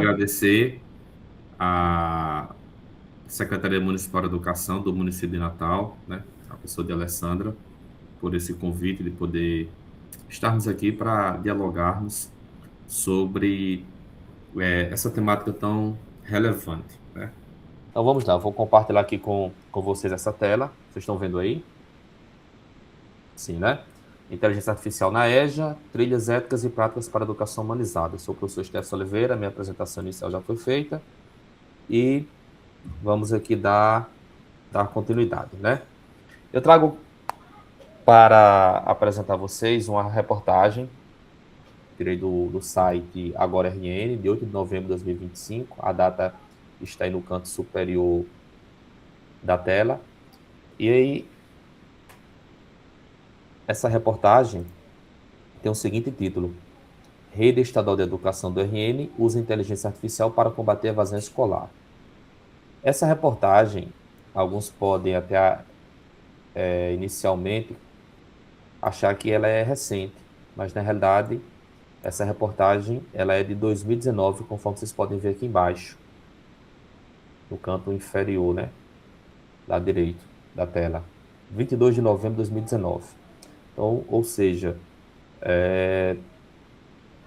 agradecer à Secretaria Municipal de Educação do município de Natal, né, a pessoa de Alessandra, por esse convite de poder estarmos aqui para dialogarmos sobre essa temática tão relevante, né? Então vamos lá, eu vou compartilhar aqui com vocês essa tela. Vocês estão vendo aí? Sim, né? Inteligência Artificial na EJA, trilhas éticas e práticas para a educação humanizada. Eu sou o professor Stefan Oliveira, minha apresentação inicial já foi feita e vamos aqui dar continuidade, né? Eu trago para apresentar a vocês uma reportagem, tirei do site Agora RN, de 8 de novembro de 2025. A data está aí no canto superior da tela. E aí, essa reportagem tem o seguinte título: Rede Estadual de Educação do RN usa inteligência artificial para combater a evasão escolar. Essa reportagem, alguns podem até inicialmente achar que ela é recente, mas na realidade essa reportagem ela é de 2019, conforme vocês podem ver aqui embaixo, no canto inferior, né, lado direito da tela. 22 de novembro de 2019. Então, ou seja,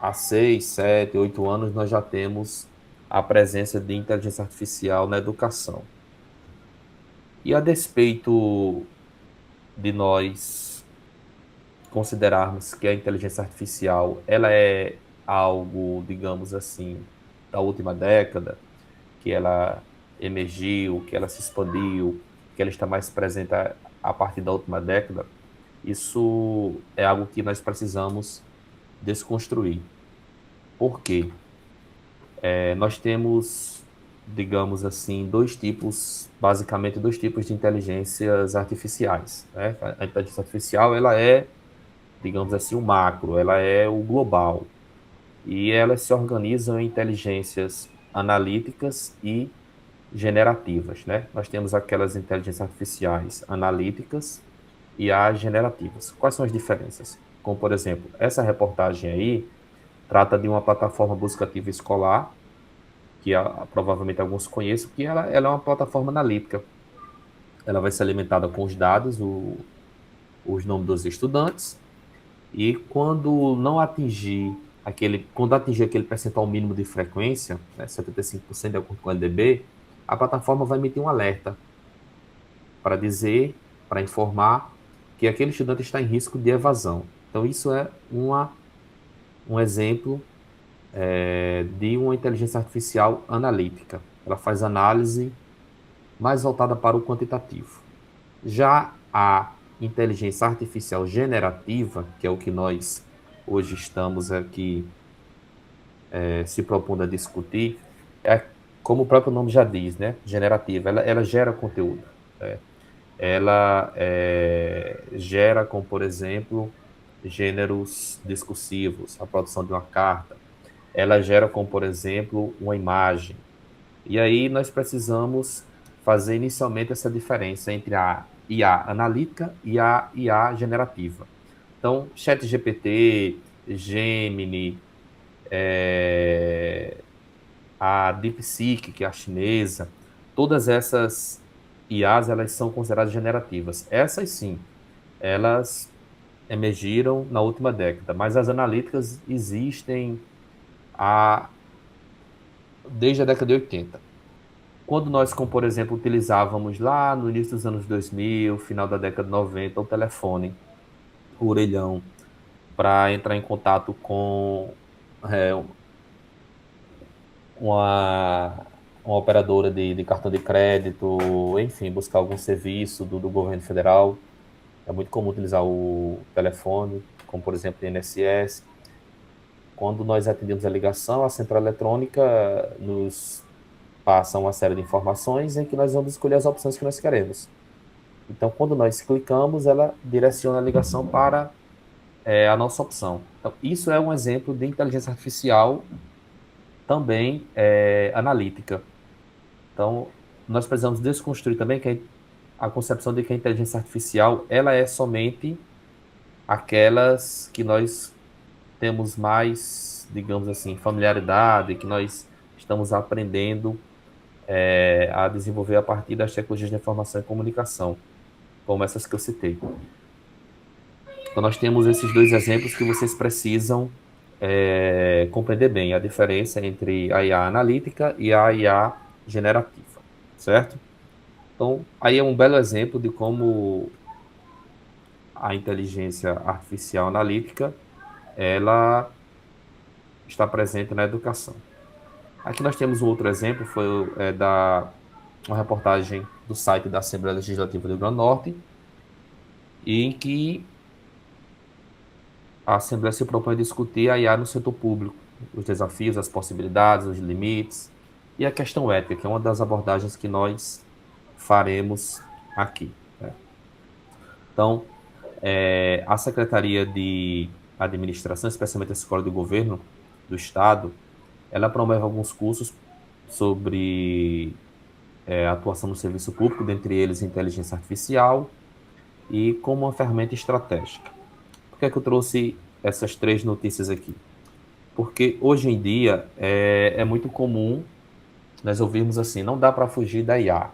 há 6, 7, 8 anos nós já temos a presença de inteligência artificial na educação. E a despeito de nós considerarmos que a inteligência artificial ela é algo, digamos assim, da última década, que ela emergiu, que ela se expandiu, que ela está mais presente a partir da última década, isso é algo que nós precisamos desconstruir. Por quê? Nós temos, digamos assim, basicamente dois tipos de inteligências artificiais, né? A inteligência artificial, ela é, digamos assim, o macro, ela é o global, e elas se organizam em inteligências analíticas e generativas, né? Nós temos aquelas inteligências artificiais analíticas e as generativas. Quais são as diferenças? Como, por exemplo, essa reportagem aí trata de uma plataforma buscativa escolar, que provavelmente alguns conheçam, que ela é uma plataforma analítica. Ela vai ser alimentada com os dados, os nomes dos estudantes, e quando atingir aquele percentual mínimo de frequência, né, 75% de acordo com o LDB, a plataforma vai emitir um alerta para dizer, para informar que aquele estudante está em risco de evasão. Então, isso é um exemplo de uma inteligência artificial analítica. Ela faz análise mais voltada para o quantitativo. Já a inteligência artificial generativa, que é o que nós hoje estamos aqui se propondo a discutir, é como o próprio nome já diz, né? Generativa. Ela gera conteúdo. Né? Ela gera, como por exemplo, gêneros discursivos, a produção de uma carta. Ela gera, como por exemplo, uma imagem. E aí nós precisamos fazer inicialmente essa diferença entre a IA analítica e a IA generativa. Então, ChatGPT, Gemini, a DeepSeek, que é a chinesa, todas essas IAs, elas são consideradas generativas. Essas sim, elas emergiram na última década, mas as analíticas existem há, desde a década de 80. Quando nós, como por exemplo, utilizávamos lá no início dos anos 2000, final da década de 90, o telefone, o orelhão, para entrar em contato com é, uma, uma operadora de cartão de crédito, enfim, buscar algum serviço do governo federal. É muito comum utilizar o telefone, como por exemplo o INSS. Quando nós atendemos a ligação, a central eletrônica nos passa uma série de informações em que nós vamos escolher as opções que nós queremos. Então, quando nós clicamos, ela direciona a ligação para a nossa opção. Então, isso é um exemplo de inteligência artificial também analítica. Então, nós precisamos desconstruir também que a concepção de que a inteligência artificial ela é somente aquelas que nós temos mais, digamos assim, familiaridade, que nós estamos aprendendo a desenvolver a partir das tecnologias de informação e comunicação, como essas que eu citei. Então, nós temos esses dois exemplos que vocês precisam compreender bem a diferença entre a IA analítica e a IA generativa, certo? Então, aí é um belo exemplo de como a inteligência artificial analítica ela está presente na educação. Aqui nós temos um outro exemplo, foi uma reportagem do site da Assembleia Legislativa do Rio Grande do Norte, em que a Assembleia se propõe a discutir a IA no setor público, os desafios, as possibilidades, os limites e a questão ética, que é uma das abordagens que nós faremos aqui, né? Então, a Secretaria de Administração, especialmente a Escola de Governo do Estado, ela promove alguns cursos sobre atuação no serviço público, dentre eles inteligência artificial e como uma ferramenta estratégica. Por que é que eu trouxe essas três notícias aqui? Porque hoje em dia é muito comum nós ouvirmos assim, não dá para fugir da IA,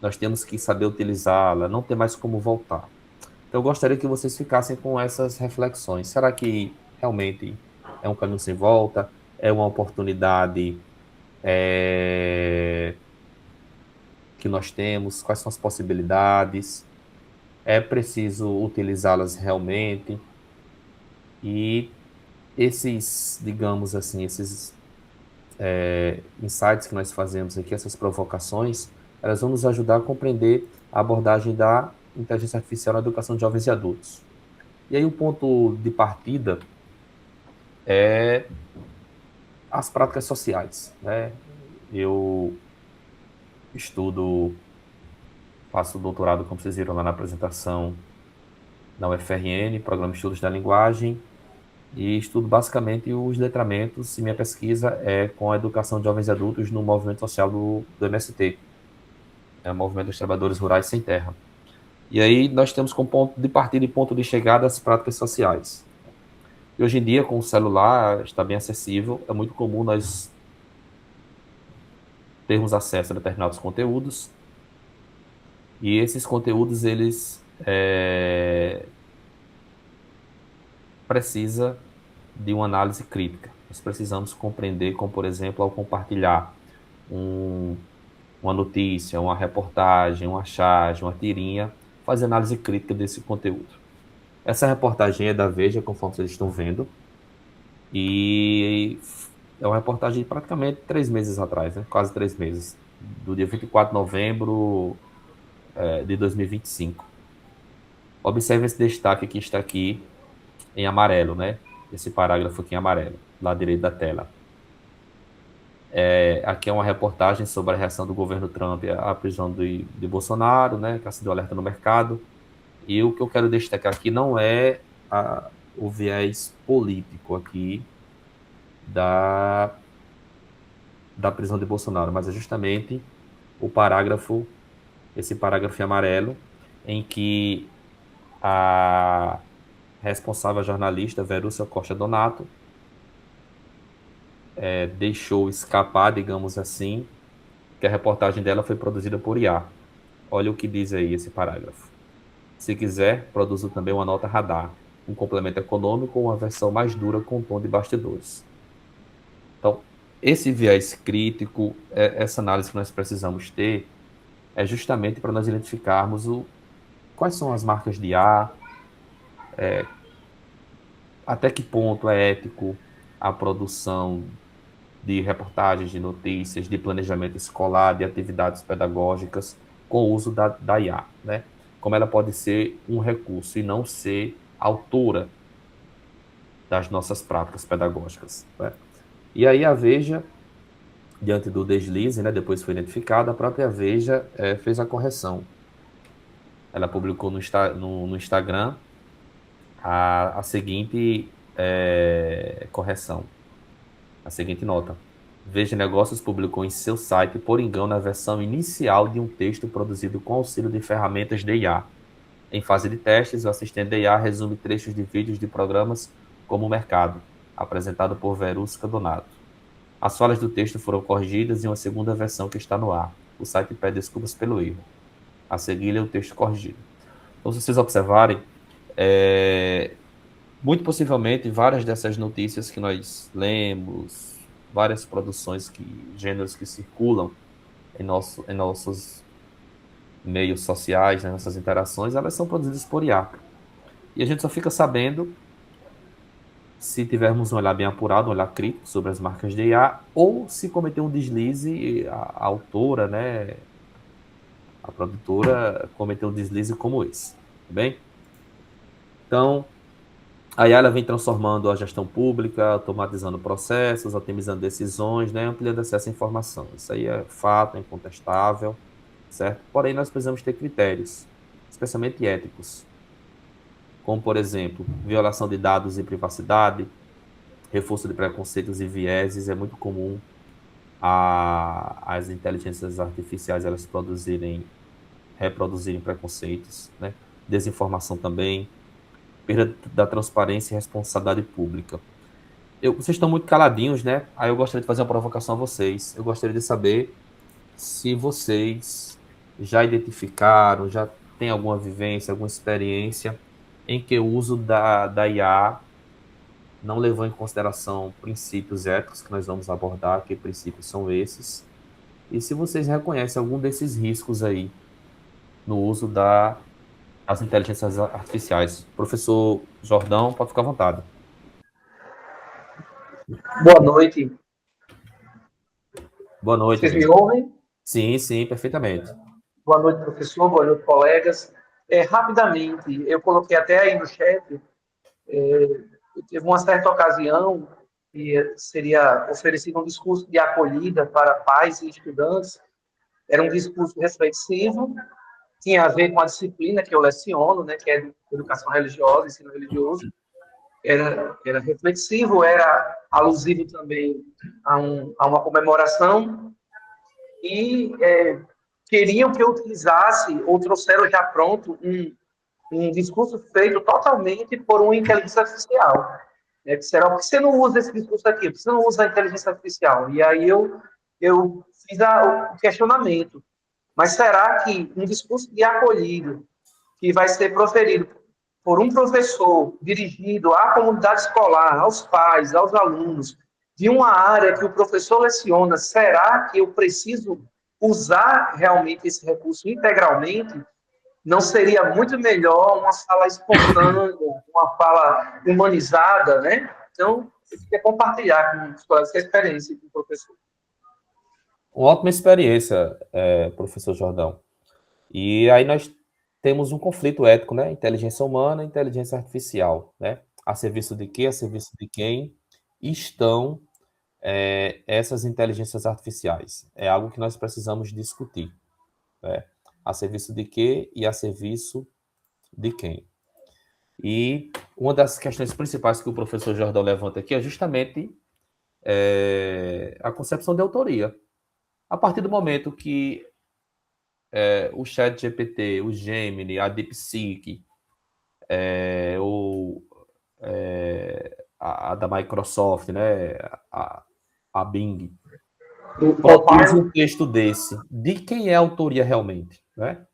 nós temos que saber utilizá-la, não tem mais como voltar. Então eu gostaria que vocês ficassem com essas reflexões. Será que realmente é um caminho sem volta? É uma oportunidade que nós temos? Quais são as possibilidades? É preciso utilizá-las realmente? E esses, digamos assim, esses insights que nós fazemos aqui, essas provocações, elas vão nos ajudar a compreender a abordagem da inteligência artificial na educação de jovens e adultos. E aí o ponto de partida é as práticas sociais, né? Eu estudo, faço doutorado, como vocês viram lá na apresentação, na UFRN, Programa de Estudos da Linguagem, e estudo basicamente os letramentos, e minha pesquisa é com a educação de jovens e adultos no movimento social do MST, o Movimento dos Trabalhadores Rurais Sem Terra. E aí nós temos como ponto de partida e ponto de chegada as práticas sociais. E hoje em dia, com o celular, está bem acessível, é muito comum nós termos acesso a determinados conteúdos, e esses conteúdos, eles precisa de uma análise crítica. Nós precisamos compreender, como por exemplo, ao compartilhar uma notícia, uma reportagem, uma charge, uma tirinha, fazer análise crítica desse conteúdo. Essa reportagem é da Veja, conforme vocês estão vendo, e é uma reportagem de praticamente 3 meses atrás, né? Quase 3 meses, do dia 24 de novembro de 2025. Observe esse destaque que está aqui em amarelo, né? Esse parágrafo aqui em amarelo, lá direito da tela. Aqui é uma reportagem sobre a reação do governo Trump à prisão de Bolsonaro, né? Que acendeu alerta no mercado. E o que eu quero destacar aqui não é o viés político aqui da prisão de Bolsonaro, mas é justamente esse parágrafo em amarelo, em que a responsável jornalista Verúcia Costa Donato deixou escapar, digamos assim, que a reportagem dela foi produzida por IA. Olha o que diz aí esse parágrafo. Se quiser, produzo também uma nota radar, um complemento econômico ou uma versão mais dura com tom de bastidores. Então, esse viés crítico, essa análise que nós precisamos ter, é justamente para nós identificarmos quais são as marcas de IA, até que ponto é ético a produção de reportagens, de notícias, de planejamento escolar, de atividades pedagógicas com o uso da IA, né? Como ela pode ser um recurso e não ser autora das nossas práticas pedagógicas, né? E aí a Veja, diante do deslize, né, depois foi identificada, a própria Veja fez a correção. Ela publicou no Instagram a seguinte correção, a seguinte nota. Veja Negócios publicou em seu site, por engano, a versão inicial de um texto produzido com auxílio de ferramentas de IA. Em fase de testes, o assistente de IA resume trechos de vídeos de programas como o Mercado, apresentado por Verusca Donato. As falhas do texto foram corrigidas em uma segunda versão que está no ar. O site pede desculpas pelo erro. A seguir é o texto corrigido. Então, se vocês observarem, muito possivelmente várias dessas notícias que nós lemos, várias produções, gêneros que circulam em nossos meios sociais, nas nossas interações, elas são produzidas por IA. E a gente só fica sabendo se tivermos um olhar bem apurado, um olhar crítico sobre as marcas de IA, ou se cometer um deslize, a autora, né, a produtora, cometeu um deslize como esse. Tá bem? Então, a IA ela vem transformando a gestão pública, automatizando processos, otimizando decisões, né, ampliando acesso à informação. Isso aí é fato, é incontestável, certo? Porém, nós precisamos ter critérios, especialmente éticos, como, por exemplo, violação de dados e privacidade, reforço de preconceitos e vieses. É muito comum as inteligências artificiais elas reproduzirem preconceitos, né? Desinformação também, perda da transparência e responsabilidade pública. Vocês estão muito caladinhos, né? Aí eu gostaria de fazer uma provocação a vocês. Eu gostaria de saber se vocês já identificaram, já têm alguma vivência, alguma experiência em que o uso da IA não levou em consideração princípios éticos que nós vamos abordar, que princípios são esses, e se vocês reconhecem algum desses riscos aí no uso das inteligências artificiais. Professor Jordão, pode ficar à vontade. Boa noite. Boa noite, Vocês me Vitor. ouvem? Sim, sim, perfeitamente. Boa noite, professor. Boa noite, colegas. Rapidamente, eu coloquei até aí no chat, teve uma certa ocasião que seria oferecido um discurso de acolhida para pais e estudantes. Era um discurso reflexivo, tinha a ver com a disciplina que eu leciono, né, que é educação religiosa, ensino religioso. Era reflexivo, era alusivo também a uma comemoração e queriam que eu utilizasse, ou trouxeram já pronto, um discurso feito totalmente por uma inteligência artificial. Disseram, por que você não usa esse discurso aqui? Por que você não usa a inteligência artificial? E aí eu fiz o questionamento. Mas será que um discurso de acolhido, que vai ser proferido por um professor dirigido à comunidade escolar, aos pais, aos alunos, de uma área que o professor leciona, será que eu preciso usar realmente esse recurso integralmente? Não seria muito melhor uma fala espontânea, uma fala humanizada, né? Então, eu queria compartilhar com os colegas essa experiência com o professor. Uma ótima experiência, professor Jordão. E aí nós temos um conflito ético, né? Inteligência humana e inteligência artificial, né? A serviço de quê? A serviço de quem estão essas inteligências artificiais? É algo que nós precisamos discutir, né? A serviço de quê e a serviço de quem? E uma das questões principais que o professor Jordão levanta aqui é justamente a concepção de autoria. A partir do momento que o Chat GPT, o Gemini, a DeepSeek, ou a da Microsoft, né, a Bing, produz um texto desse, de quem é a autoria realmente, né?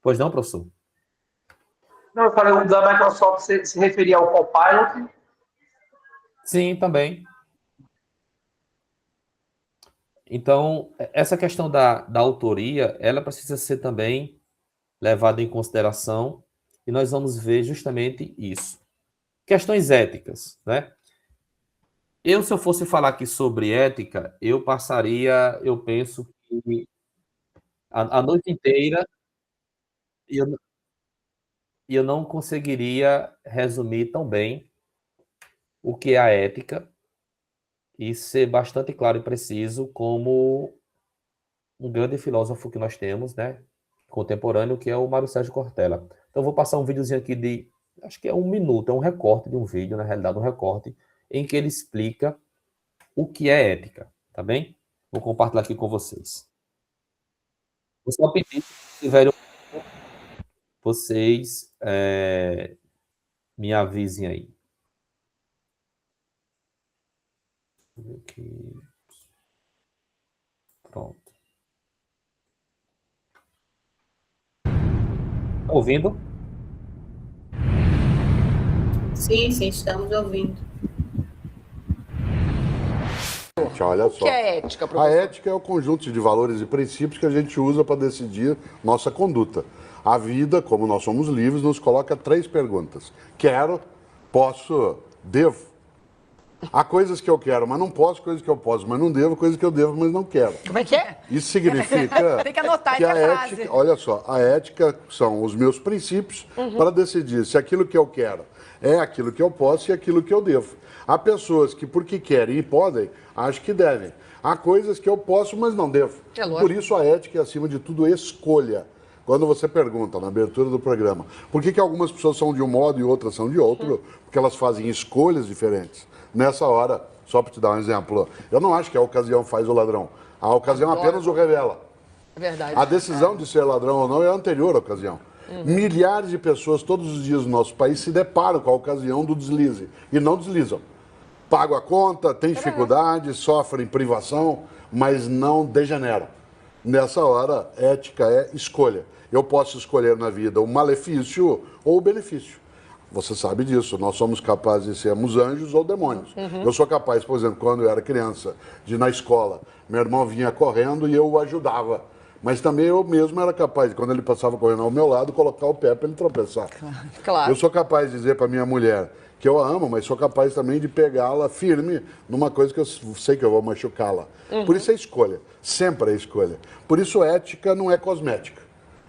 Pois não, professor? Não, eu falei, o da Microsoft se referia ao Copilot. Sim, também. Então, essa questão da autoria, ela precisa ser também levada em consideração, e nós vamos ver justamente isso. Questões éticas, né? Se eu fosse falar aqui sobre ética, eu penso que a noite inteira e eu não conseguiria resumir tão bem o que é a ética e ser bastante claro e preciso como um grande filósofo que nós temos, né, contemporâneo, que é o Mário Sérgio Cortella. Então, eu vou passar um videozinho aqui acho que é 1 minuto, é um recorte de um vídeo, na realidade, um recorte, em que ele explica o que é ética, tá bem? Vou compartilhar aqui com vocês. Vou só pedir, se tiverem, vocês me avisem aí. Aqui. ouvindo? Sim, sim, estamos ouvindo. Olha O que só. é ética, A professor? ética é o conjunto de valores e princípios que a gente usa para decidir nossa conduta. A vida, como nós somos livres, nos coloca 3 perguntas: quero, posso, devo. Há coisas que eu quero, mas não posso, coisas que eu posso, mas não devo, coisas que eu devo, mas não quero. Como é que é? Isso significa Tem que anotar que essa a frase. ética, olha só, a ética são os meus princípios para decidir se aquilo que eu quero é aquilo que eu posso e aquilo que eu devo. Há pessoas que, porque querem e podem, acham que devem. Há coisas que eu posso, mas não devo. É lógico. Por isso a ética é, acima de tudo, escolha. Quando você pergunta na abertura do programa por que algumas pessoas são de um modo e outras são de outro, porque elas fazem escolhas diferentes. Nessa hora, só para te dar um exemplo, eu não acho que a ocasião faz o ladrão. A ocasião apenas o revela. É verdade. A decisão de ser ladrão ou não é a anterior ocasião. Milhares de pessoas todos os dias no nosso país se deparam com a ocasião do deslize e não deslizam. Pagam a conta, têm dificuldade, sofrem privação, mas não degeneram. Nessa hora, ética é escolha. Eu posso escolher na vida o malefício ou o benefício. Você sabe disso, nós somos capazes de sermos anjos ou demônios. Eu sou capaz, por exemplo, quando eu era criança, de ir na escola, meu irmão vinha correndo e eu o ajudava. Mas também eu mesmo era capaz, de, quando ele passava correndo ao meu lado, colocar o pé para ele tropeçar. Claro. Eu sou capaz de dizer para minha mulher que eu a amo, mas sou capaz também de pegá-la firme numa coisa que eu sei que eu vou machucá-la. Por isso é escolha, sempre é escolha. Por isso ética não é cosmética.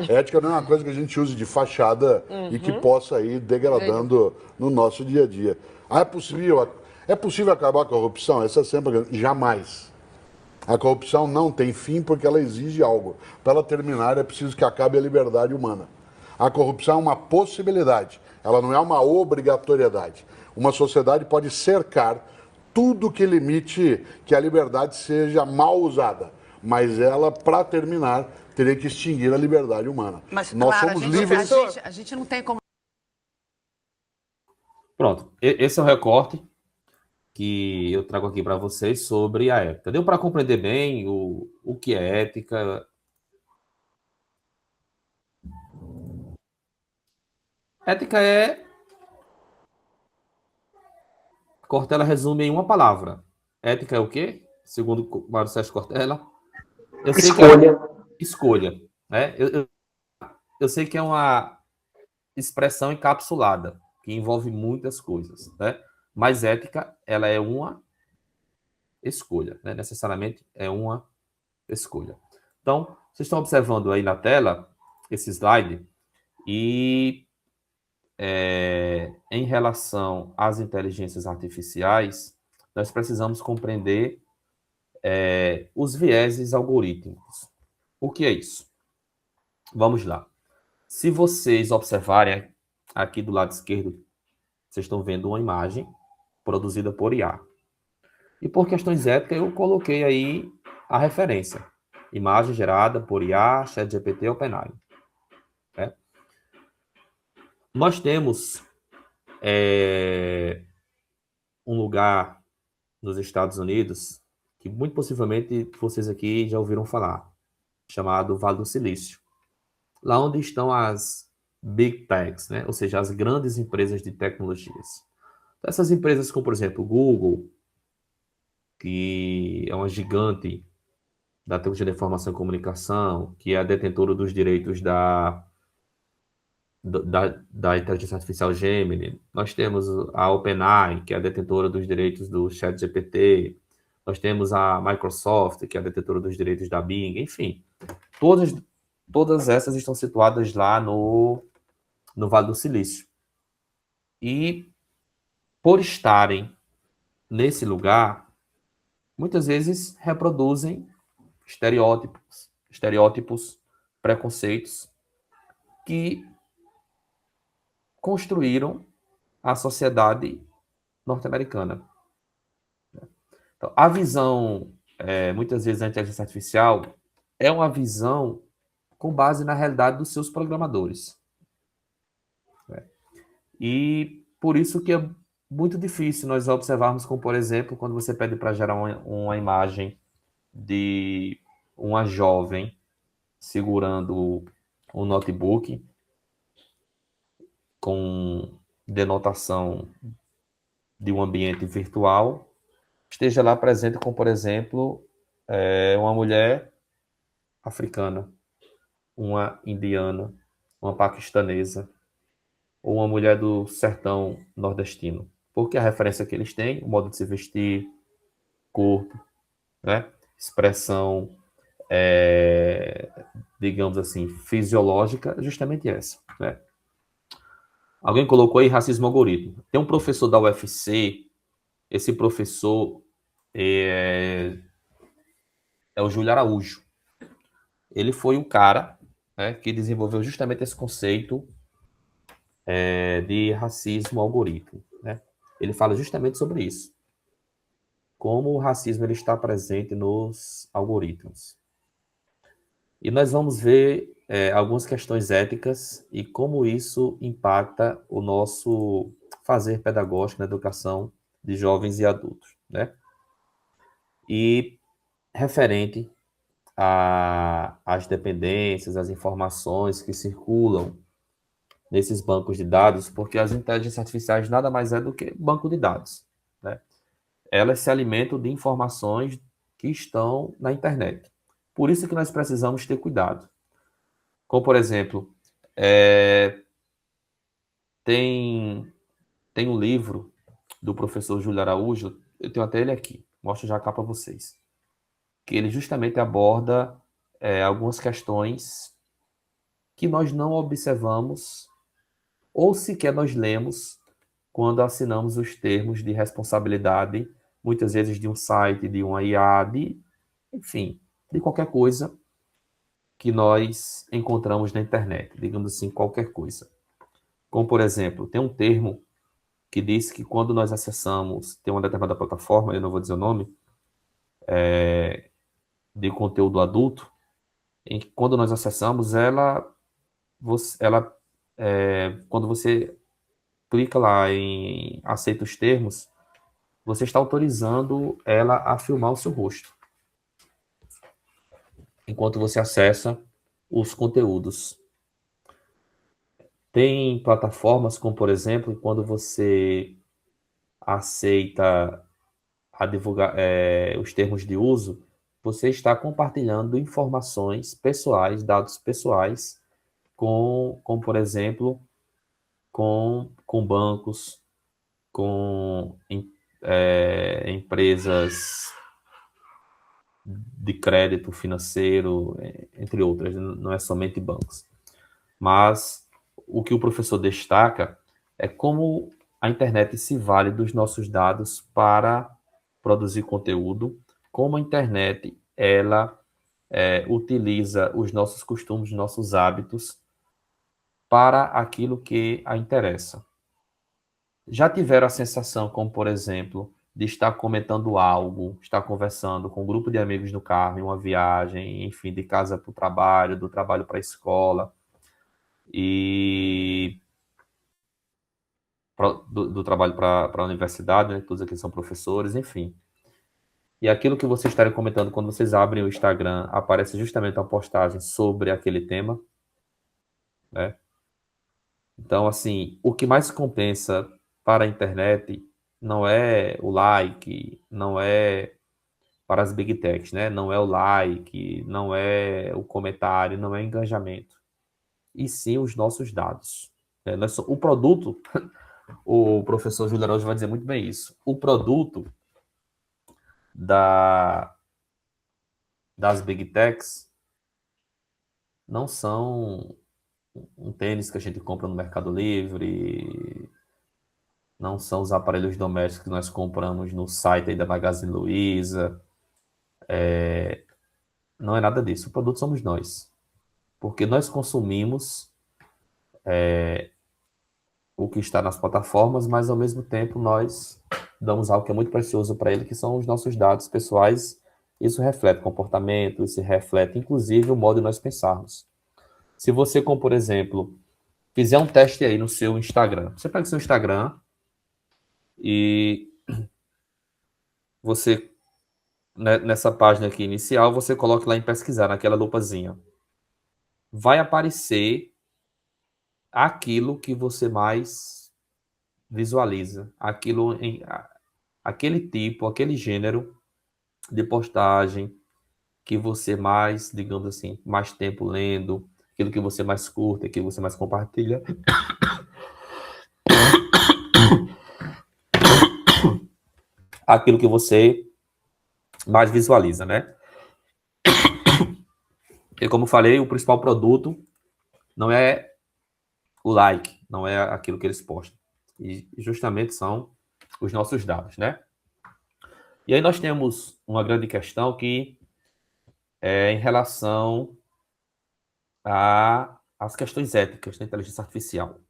Ética não é uma coisa que a gente use de fachada e que possa ir degradando no nosso dia a dia. Ah, é possível acabar com a corrupção? Essa é sempre a grande... Jamais. A corrupção não tem fim porque ela exige algo. Para ela terminar, é preciso que acabe a liberdade humana. A corrupção é uma possibilidade, ela não é uma obrigatoriedade. Uma sociedade pode cercar tudo que limite que a liberdade seja mal usada, mas ela, para terminar, teria que extinguir a liberdade humana. Mas, nós claro, somos livres. a gente não tem como. Pronto, esse é o recorte que eu trago aqui para vocês sobre a ética. Deu para compreender bem o que é ética? Ética é... Cortella resume em uma palavra. Ética é o quê? Segundo Mário Sérgio Cortella. Eu sei que é Escolha. escolha. Né? Eu sei que é uma expressão encapsulada, que envolve muitas coisas. Né? Mas ética, ela é uma escolha. Né? Necessariamente é uma escolha. Então, vocês estão observando aí na tela esse slide e em relação às inteligências artificiais, nós precisamos compreender os vieses algorítmicos. O que é isso? Vamos lá. Se vocês observarem aqui do lado esquerdo, vocês estão vendo uma imagem produzida por IA. E por questões éticas, eu coloquei aí a referência. Imagem gerada por IA, ChatGPT, OpenAI. Né? Nós temos um lugar nos Estados Unidos que muito possivelmente vocês aqui já ouviram falar, chamado Vale do Silício. Lá onde estão as Big Techs, né? Ou seja, as grandes empresas de tecnologias. Essas empresas como, por exemplo, o Google, que é uma gigante da tecnologia da informação e comunicação, que é a detentora dos direitos da inteligência artificial Gemini. Nós temos a OpenAI, que é a detentora dos direitos do ChatGPT. Nós temos a Microsoft, que é a detentora dos direitos da Bing. Enfim, todas essas estão situadas lá no Vale do Silício. E, por estarem nesse lugar, muitas vezes reproduzem estereótipos, preconceitos que construíram a sociedade norte-americana. Então, a visão, muitas vezes, da inteligência artificial é uma visão com base na realidade dos seus programadores. E por isso que é muito difícil nós observarmos como, por exemplo, quando você pede para gerar uma imagem de uma jovem segurando um notebook, com denotação de um ambiente virtual esteja lá presente com, por exemplo, uma mulher africana, uma indiana, uma paquistanesa ou uma mulher do sertão nordestino. Porque a referência que eles têm, o modo de se vestir, corpo, né? Expressão, digamos assim, fisiológica, é justamente essa, né? Alguém colocou aí racismo algoritmo. Tem um professor da UFC, esse professor é o Júlio Araújo. Ele foi o cara, né, que desenvolveu justamente esse conceito de racismo algoritmo, né? Ele fala justamente sobre isso. Como o racismo ele está presente nos algoritmos. E nós vamos ver algumas questões éticas e como isso impacta o nosso fazer pedagógico na educação de jovens e adultos, né? E referente às dependências, às informações que circulam nesses bancos de dados, porque as inteligências artificiais nada mais é do que banco de dados, né? Elas se alimentam de informações que estão na internet. Por isso que nós precisamos ter cuidado. Como, por exemplo, tem um livro do professor Júlio Araújo, eu tenho até ele aqui, mostro já cá para vocês, que ele justamente aborda algumas questões que nós não observamos ou sequer nós lemos quando assinamos os termos de responsabilidade, muitas vezes de um site, de uma IA, enfim, de qualquer coisa que nós encontramos na internet, digamos assim, qualquer coisa. Como, por exemplo, tem um termo que diz que quando nós acessamos, tem uma determinada plataforma, eu não vou dizer o nome, de conteúdo adulto, em que quando nós acessamos, quando você clica lá em aceita os termos, você está autorizando ela a filmar o seu rosto, enquanto você acessa os conteúdos. Tem plataformas como, por exemplo, quando você aceita a divulgar os termos de uso, você está compartilhando informações pessoais, dados pessoais, por exemplo, com bancos, com empresas de crédito financeiro, entre outras, não é somente bancos. Mas o que o professor destaca é como a internet se vale dos nossos dados para produzir conteúdo, como a internet ela utiliza os nossos costumes, nossos hábitos para aquilo que a interessa. Já tiveram a sensação, como por exemplo, de estar comentando algo, estar conversando com um grupo de amigos no carro, em uma viagem, enfim, de casa para o trabalho, do trabalho para a escola, e do trabalho para a universidade, né? Todos aqui são professores, enfim. E aquilo que vocês estarem comentando quando vocês abrem o Instagram, aparece justamente uma postagem sobre aquele tema, né? Então, assim, o que mais compensa para a internet não é o like, não é para as big techs, né? Não é o like, não é o comentário, não é engajamento, e sim os nossos dados. O produto, o professor Júlio Araújo vai dizer muito bem isso, o produto das big techs não são um tênis que a gente compra no Mercado Livre, não são os aparelhos domésticos que nós compramos no site aí da Magazine Luiza, não é nada disso. O produto somos nós, porque nós consumimos o que está nas plataformas, mas ao mesmo tempo nós damos algo que é muito precioso para ele, que são os nossos dados pessoais. Isso reflete comportamento, isso reflete inclusive o modo de nós pensarmos. Se você, como por exemplo, fizer um teste aí no seu Instagram, você pega o seu Instagram e você, nessa página aqui inicial, você coloca lá em pesquisar, naquela lupazinha. Vai aparecer aquilo que você mais visualiza, aquele tipo, aquele gênero de postagem que você mais, digamos assim, mais tempo lendo, aquilo que você mais curte, aquilo que você mais compartilha. Aquilo que você mais visualiza, né? E como falei, o principal produto não é o like, não é aquilo que eles postam. E justamente são os nossos dados, né? E aí nós temos uma grande questão que é em relação às questões éticas da inteligência artificial.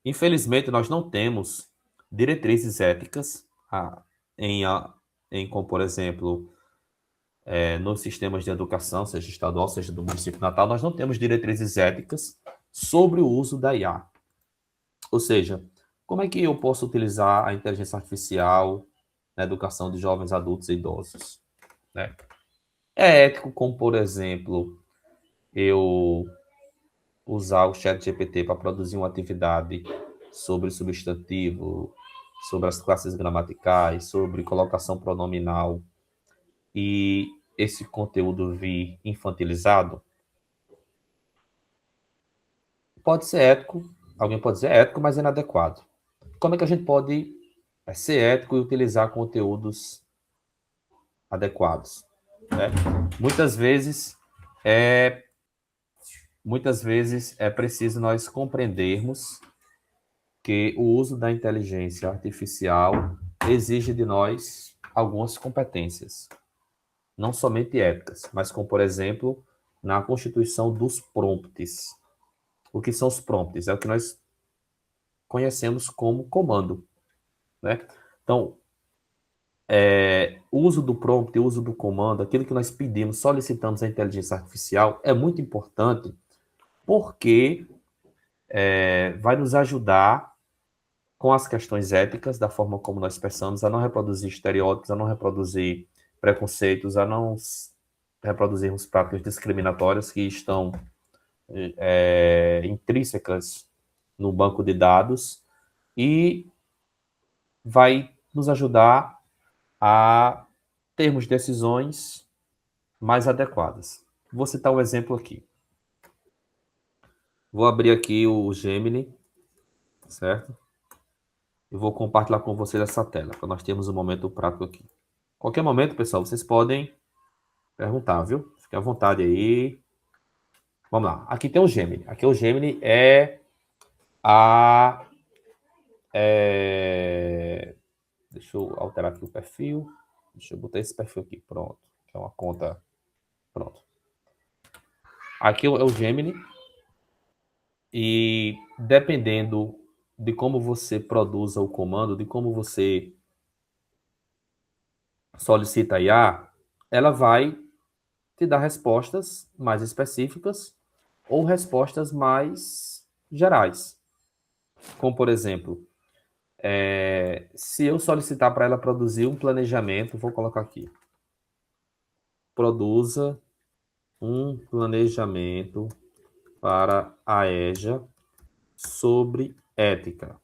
Infelizmente, nós não temos diretrizes éticas em, como, por exemplo, nos sistemas de educação, seja estadual, seja do município natal, nós não temos diretrizes éticas sobre o uso da IA. Ou seja, como é que eu posso utilizar a inteligência artificial na educação de jovens, adultos e idosos, né? É ético como, por exemplo, eu usar o ChatGPT para produzir uma atividade sobre substantivo, sobre as classes gramaticais, sobre colocação pronominal, e esse conteúdo vir infantilizado? Pode ser ético, alguém pode dizer ético, mas é inadequado. Como é que a gente pode ser ético e utilizar conteúdos adequados, né? Muitas vezes é preciso nós compreendermos que o uso da inteligência artificial exige de nós algumas competências, não somente éticas, mas como, por exemplo, na constituição dos prompts. O que são os prompts? É o que nós conhecemos como comando, né? Então, o uso do prompt, o uso do comando, aquilo que nós pedimos, solicitamos à inteligência artificial, é muito importante, porque vai nos ajudar com as questões éticas, da forma como nós pensamos, a não reproduzir estereótipos, a não reproduzir preconceitos, a não reproduzirmos práticas discriminatórias que estão intrínsecas no banco de dados, e vai nos ajudar a termos decisões mais adequadas. Vou citar um exemplo aqui. Vou abrir aqui o Gemini, certo? E vou compartilhar com vocês essa tela, para nós termos um momento prático aqui. Qualquer momento, pessoal, vocês podem perguntar, viu? Fique à vontade aí. Vamos lá. Aqui tem o Gemini. Aqui o Gemini deixa eu alterar aqui o perfil. Deixa eu botar esse perfil aqui. Pronto. Que é uma conta. Pronto. Aqui é o Gemini. E dependendo de como você produza o comando, de como você solicita a IA, ela vai te dar respostas mais específicas ou respostas mais gerais. Como, por exemplo, se eu solicitar para ela produzir um planejamento, vou colocar aqui. Produza um planejamento para a EJA sobre ética.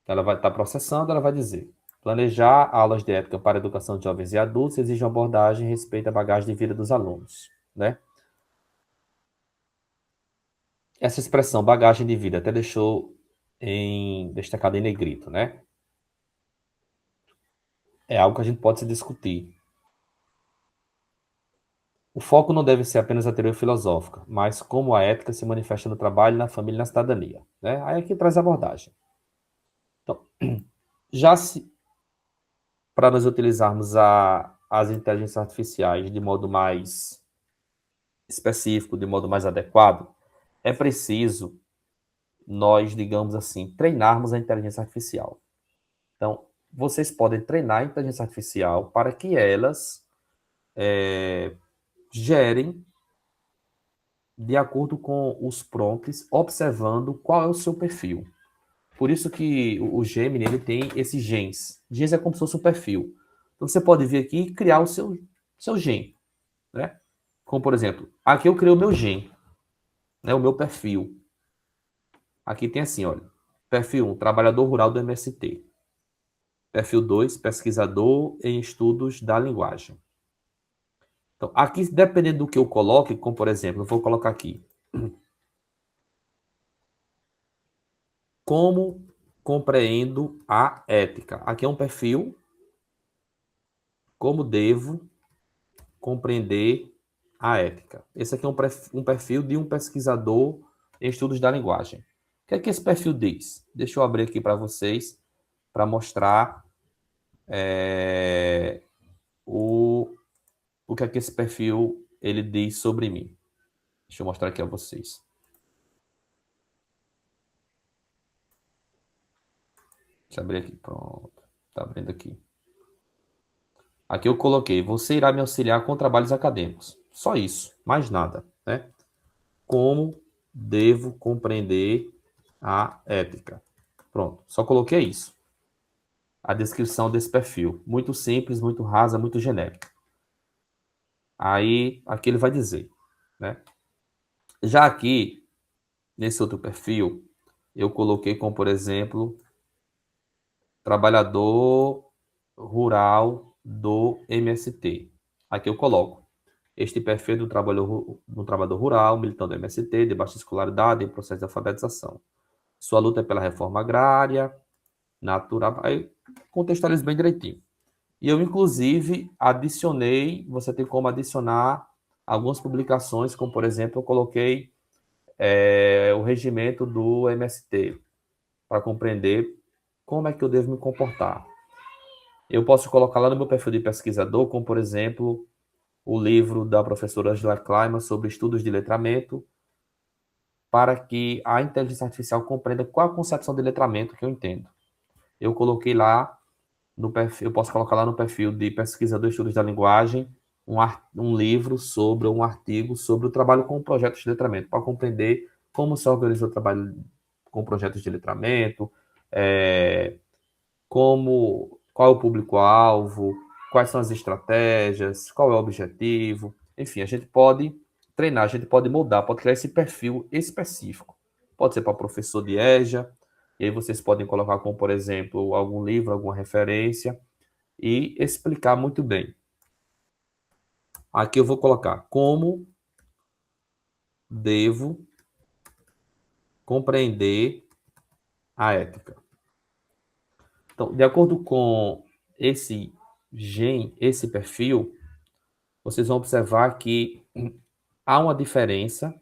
Ela vai estar processando, ela vai dizer: planejar aulas de ética para a educação de jovens e adultos exige uma abordagem e respeito à bagagem de vida dos alunos, né? Essa expressão, bagagem de vida, até deixou destacado em negrito, né? É algo que a gente pode se discutir. O foco não deve ser apenas a teoria filosófica, mas como a ética se manifesta no trabalho, na família e na cidadania, né? Aí aqui traz a abordagem. Então, para nós utilizarmos as inteligências artificiais de modo mais específico, de modo mais adequado, é preciso nós, digamos assim, treinarmos a inteligência artificial. Então, vocês podem treinar a inteligência artificial para que elas gerem de acordo com os prompts, observando qual é o seu perfil. Por isso que o Gemini, ele tem esses genes. Genes é como se fosse um perfil. Então, você pode vir aqui e criar o seu gen, né? Como, por exemplo, aqui eu criei o meu gen. né, o meu perfil. Aqui tem assim, olha, perfil 1, trabalhador rural do MST. Perfil 2, pesquisador em estudos da linguagem. Então, aqui, dependendo do que eu coloque, como por exemplo, eu vou colocar aqui, como compreendo a ética. Aqui é um perfil, como devo compreender a ética. Esse aqui é um perfil de um pesquisador em estudos da linguagem. O que é que esse perfil diz? Deixa eu abrir aqui para vocês, para mostrar o que é que esse perfil ele diz sobre mim. Deixa eu mostrar aqui a vocês. Deixa eu abrir aqui, pronto. Está abrindo aqui. Aqui eu coloquei, você irá me auxiliar com trabalhos acadêmicos. Só isso, mais nada, né? Como devo compreender a ética. Pronto, só coloquei isso. A descrição desse perfil. Muito simples, muito rasa, muito genérica. Aí, aqui ele vai dizer, né? Já aqui, nesse outro perfil, eu coloquei como, por exemplo, trabalhador rural do MST. Aqui eu coloco. Este perfil do trabalhador rural, militante do MST, de baixa escolaridade, em processo de alfabetização. Sua luta é pela reforma agrária, natural. Aí contextualizo bem direitinho. E eu, inclusive, adicionei, você tem como adicionar algumas publicações, como, por exemplo, eu coloquei o regimento do MST, para compreender como é que eu devo me comportar. Eu posso colocar lá no meu perfil de pesquisador, como, por exemplo, o livro da professora Angela Kleiman sobre estudos de letramento, para que a inteligência artificial compreenda qual a concepção de letramento que eu entendo. Eu coloquei lá no perfil, eu posso colocar lá no perfil de pesquisador de estudos da linguagem um livro sobre, um artigo sobre o trabalho com projetos de letramento, para compreender como se organiza o trabalho com projetos de letramento, qual é o público-alvo, quais são as estratégias, qual é o objetivo. Enfim, a gente pode treinar, a gente pode moldar, pode criar esse perfil específico. Pode ser para professor de EJA, e aí vocês podem colocar como, por exemplo, algum livro, alguma referência, e explicar muito bem. Aqui eu vou colocar como devo compreender a ética. Então, de acordo com esse perfil, vocês vão observar que há uma diferença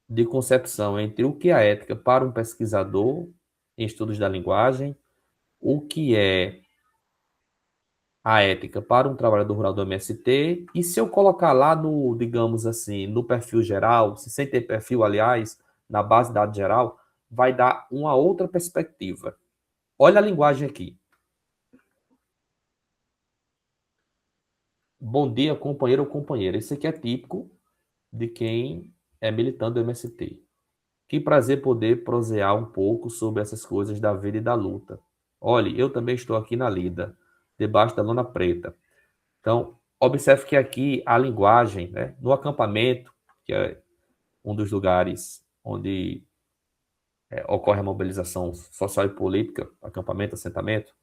de concepção entre o que é a ética para um pesquisador em estudos da linguagem, o que é a ética para um trabalhador rural do MST, e se eu colocar lá no, digamos assim, no perfil geral, sem ter perfil, aliás, na base de dados geral, vai dar uma outra perspectiva. Olha a linguagem aqui. Bom dia, companheiro ou companheira. Esse aqui é típico de quem é militante do MST. Que prazer poder prosear um pouco sobre essas coisas da vida e da luta. Olhe, eu também estou aqui na lida, debaixo da lona preta. Então, observe que aqui a linguagem, né, no acampamento, que é um dos lugares onde ocorre a mobilização social e política, acampamento, assentamento,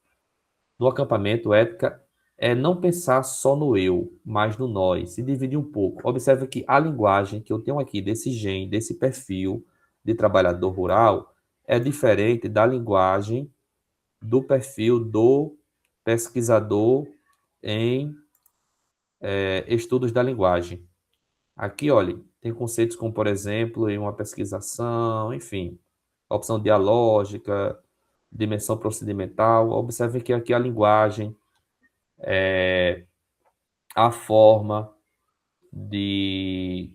no acampamento, ética é não pensar só no eu, mas no nós, e dividir um pouco. Observe que a linguagem que eu tenho aqui desse desse perfil de trabalhador rural, é diferente da linguagem do perfil do pesquisador em estudos da linguagem. Aqui, olha, tem conceitos como, por exemplo, em uma pesquisação, enfim, opção dialógica, dimensão procedimental. Observe que aqui a linguagem, a forma de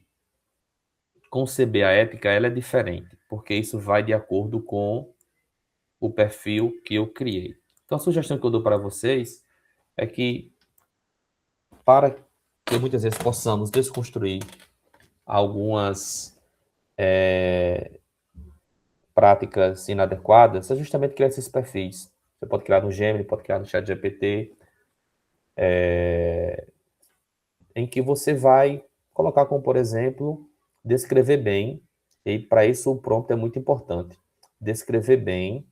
conceber a ética, ela é diferente, porque isso vai de acordo com o perfil que eu criei. Então, a sugestão que eu dou para vocês é que, para que muitas vezes possamos desconstruir algumas práticas inadequadas, é justamente criar esses perfis. Você pode criar no Gemini, pode criar no ChatGPT, em que você vai colocar como, por exemplo, descrever bem E para isso o prompt é muito importante. Descrever bem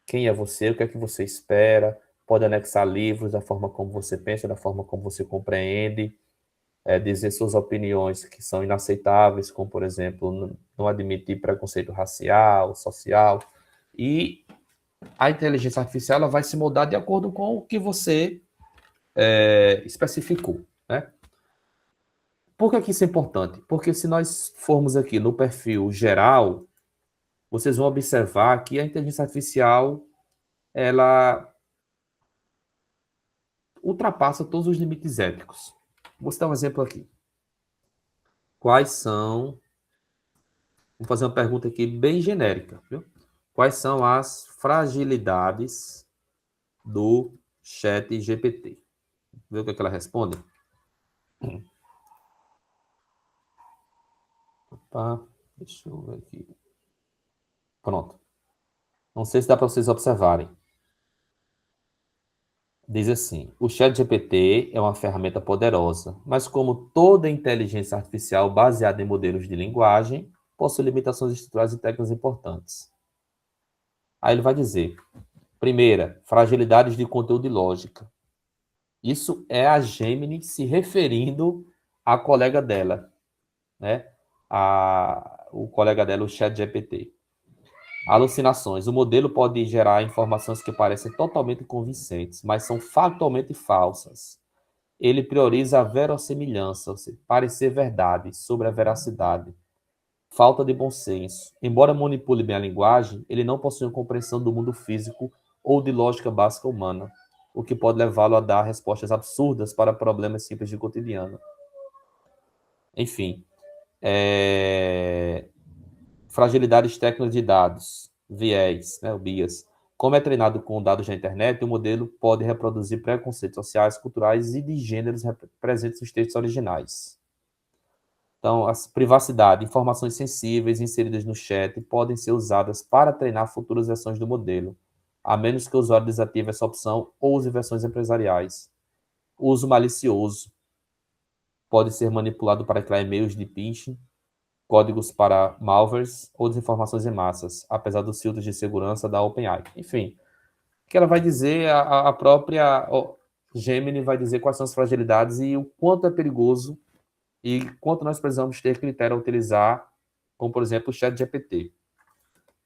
quem é você, o que é que você espera, pode anexar livros da forma como você pensa, da forma como você compreende, dizer suas opiniões que são inaceitáveis, como, por exemplo, não admitir preconceito racial, social, e a inteligência artificial ela vai se moldar de acordo com o que você especificou, né? Por que isso é importante? Porque se nós formos aqui no perfil geral, vocês vão observar que a inteligência artificial ela ultrapassa todos os limites éticos. Vou citar um exemplo aqui. Quais são... Vou fazer uma pergunta aqui bem genérica, viu? Quais são as fragilidades do chat GPT? Vê o que ela responde? Opa, deixa eu ver aqui. Pronto. Não sei se dá para vocês observarem. Diz assim: o ChatGPT é uma ferramenta poderosa, mas como toda inteligência artificial baseada em modelos de linguagem, possui limitações estruturais e técnicas importantes. Aí ele vai dizer: primeira, fragilidades de conteúdo e lógica. Isso é a Gemini se referindo à colega dela, né? O colega dela, o ChatGPT. Alucinações. O modelo pode gerar informações que parecem totalmente convincentes, mas são factualmente falsas. Ele prioriza a verossimilhança, ou seja, parecer verdade sobre a veracidade. Falta de bom senso. Embora manipule bem a linguagem, ele não possui uma compreensão do mundo físico ou de lógica básica humana, o que pode levá-lo a dar respostas absurdas para problemas simples de cotidiano. Enfim, fragilidades técnicas de dados, viés, né, o bias. Como é treinado com dados da internet, o modelo pode reproduzir preconceitos sociais, culturais e de gêneros presentes nos textos originais. Então, a privacidade, informações sensíveis inseridas no chat podem ser usadas para treinar futuras versões do modelo, a menos que o usuário desative essa opção ou use versões empresariais. O uso malicioso pode ser manipulado para criar e-mails de phishing, códigos para malwares ou desinformações em massas, apesar dos filtros de segurança da OpenAI. Enfim, o que ela vai dizer, a própria Gemini vai dizer quais são as fragilidades e o quanto é perigoso e quanto nós precisamos ter critério a utilizar, como, por exemplo, o ChatGPT.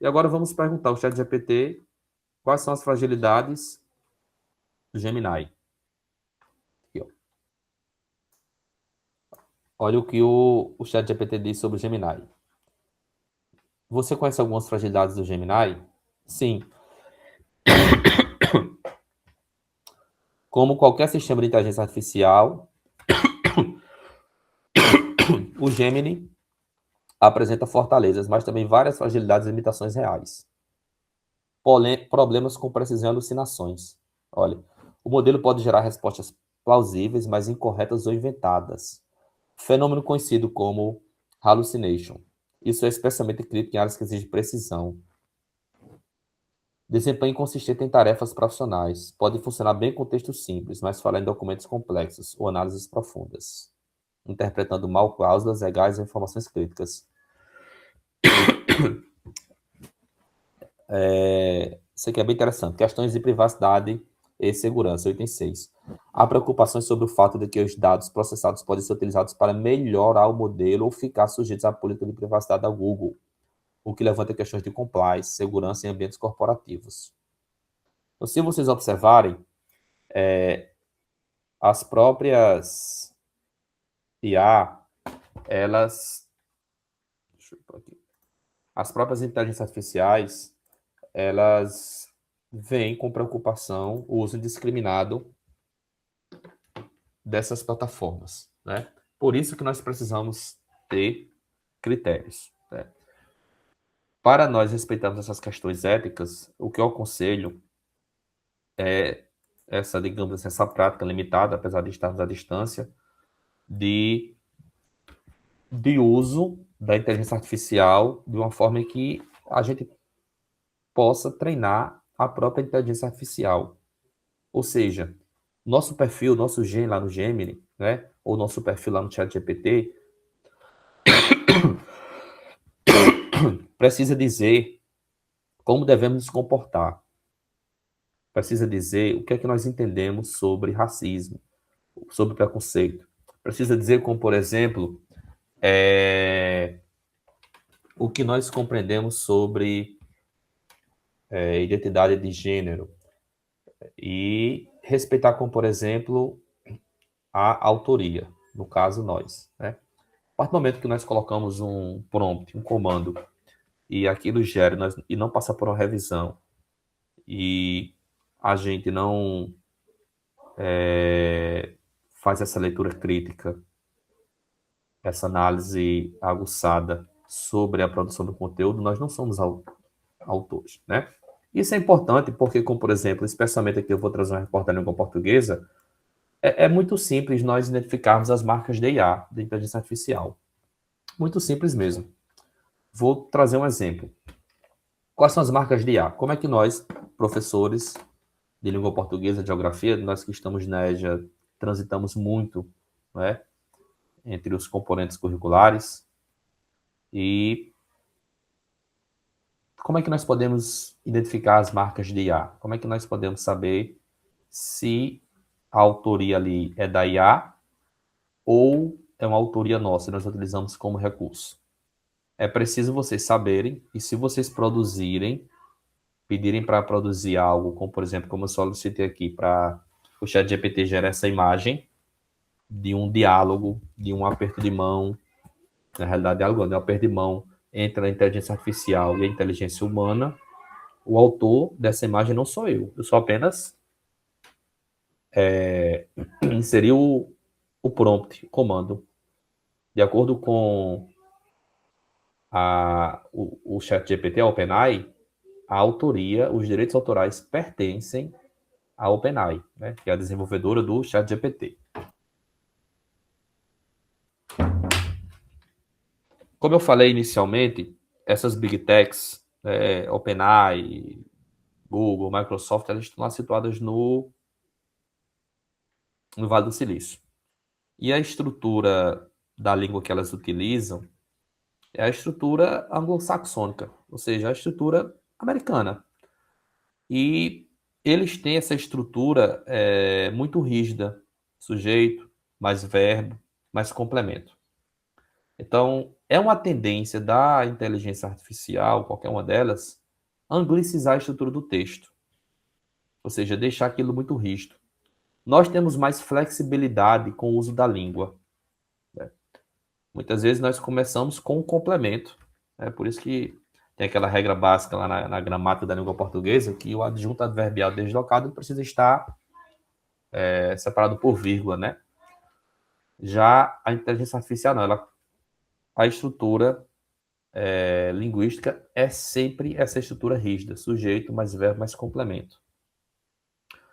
E agora vamos perguntar ao ChatGPT quais são as fragilidades do Gemini. Aqui, ó. Olha o que o ChatGPT diz sobre o Gemini. Você conhece algumas fragilidades do Gemini? Sim. Como qualquer sistema de inteligência artificial, o Gemini apresenta fortalezas, mas também várias fragilidades e limitações reais. Problemas com precisão e alucinações. Olha, o modelo pode gerar respostas plausíveis, mas incorretas ou inventadas. Fenômeno conhecido como hallucination. Isso é especialmente crítico em áreas que exigem precisão. Desempenho inconsistente em tarefas profissionais. Pode funcionar bem com textos simples, mas falhar em documentos complexos ou análises profundas. Interpretando mal cláusulas legais e informações críticas. Isso aqui é bem interessante. Questões de privacidade e segurança, item 6. Há preocupações sobre o fato de que os dados processados podem ser utilizados para melhorar o modelo ou ficar sujeitos à política de privacidade da Google, o que levanta questões de compliance, segurança em ambientes corporativos. Então, se vocês observarem, as próprias IA, as próprias inteligências artificiais, elas veem com preocupação o uso indiscriminado dessas plataformas, né? Por isso que nós precisamos ter critérios, né? Para nós respeitarmos essas questões éticas, o que eu aconselho é essa, digamos assim, essa prática limitada, apesar de estarmos à distância, de uso da inteligência artificial de uma forma em que a gente possa treinar a própria inteligência artificial. Ou seja, nosso perfil, nosso gen lá no Gemini, né, ou nosso perfil lá no ChatGPT, precisa dizer como devemos nos comportar, precisa dizer o que é que nós entendemos sobre racismo, sobre preconceito, precisa dizer como, por exemplo, o que nós compreendemos sobre identidade de gênero e respeitar como, por exemplo, a autoria, no caso nós, né? A partir do momento que nós colocamos um prompt, um comando, e aquilo gera e não passa por uma revisão, e a gente não faz essa leitura crítica, essa análise aguçada sobre a produção do conteúdo, nós não somos autores, né? Isso é importante porque, como por exemplo, especialmente aqui eu vou trazer uma reportagem em língua portuguesa, é muito simples nós identificarmos as marcas de IA, de inteligência artificial. Muito simples mesmo. Vou trazer um exemplo. Quais são as marcas de IA? Como é que nós, professores de língua portuguesa, de geografia, nós que estamos na EJA, transitamos muito, né, entre os componentes curriculares, e como é que nós podemos identificar as marcas de IA? Como é que nós podemos saber se a autoria ali é da IA ou é uma autoria nossa e nós utilizamos como recurso? É preciso vocês saberem, e se vocês produzirem, pedirem para produzir algo, como por exemplo, como eu solicitei aqui, para o ChatGPT gerar essa imagem de um diálogo, de um aperto de mão, na realidade, diálogo não, é um aperto de mão entre a inteligência artificial e a inteligência humana. O autor dessa imagem não sou eu só apenas inseri o prompt, o comando. De acordo com o ChatGPT, a OpenAI, a autoria, os direitos autorais pertencem à OpenAI, né, que é a desenvolvedora do ChatGPT. Como eu falei inicialmente, essas Big Techs, OpenAI, Google, Microsoft, elas estão lá situadas no Vale do Silício. E a estrutura da língua que elas utilizam é a estrutura anglo-saxônica, ou seja, a estrutura americana. E eles têm essa estrutura muito rígida, sujeito, mais verbo, mais complemento. Então, é uma tendência da inteligência artificial, qualquer uma delas, anglicizar a estrutura do texto, ou seja, deixar aquilo muito rígido. Nós temos mais flexibilidade com o uso da língua, né? Muitas vezes nós começamos com um complemento, né? Por isso que tem aquela regra básica lá na gramática da língua portuguesa, que o adjunto adverbial deslocado precisa estar separado por vírgula, né? Já a inteligência artificial não, a estrutura linguística é sempre essa estrutura rígida, sujeito, mais verbo, mais complemento.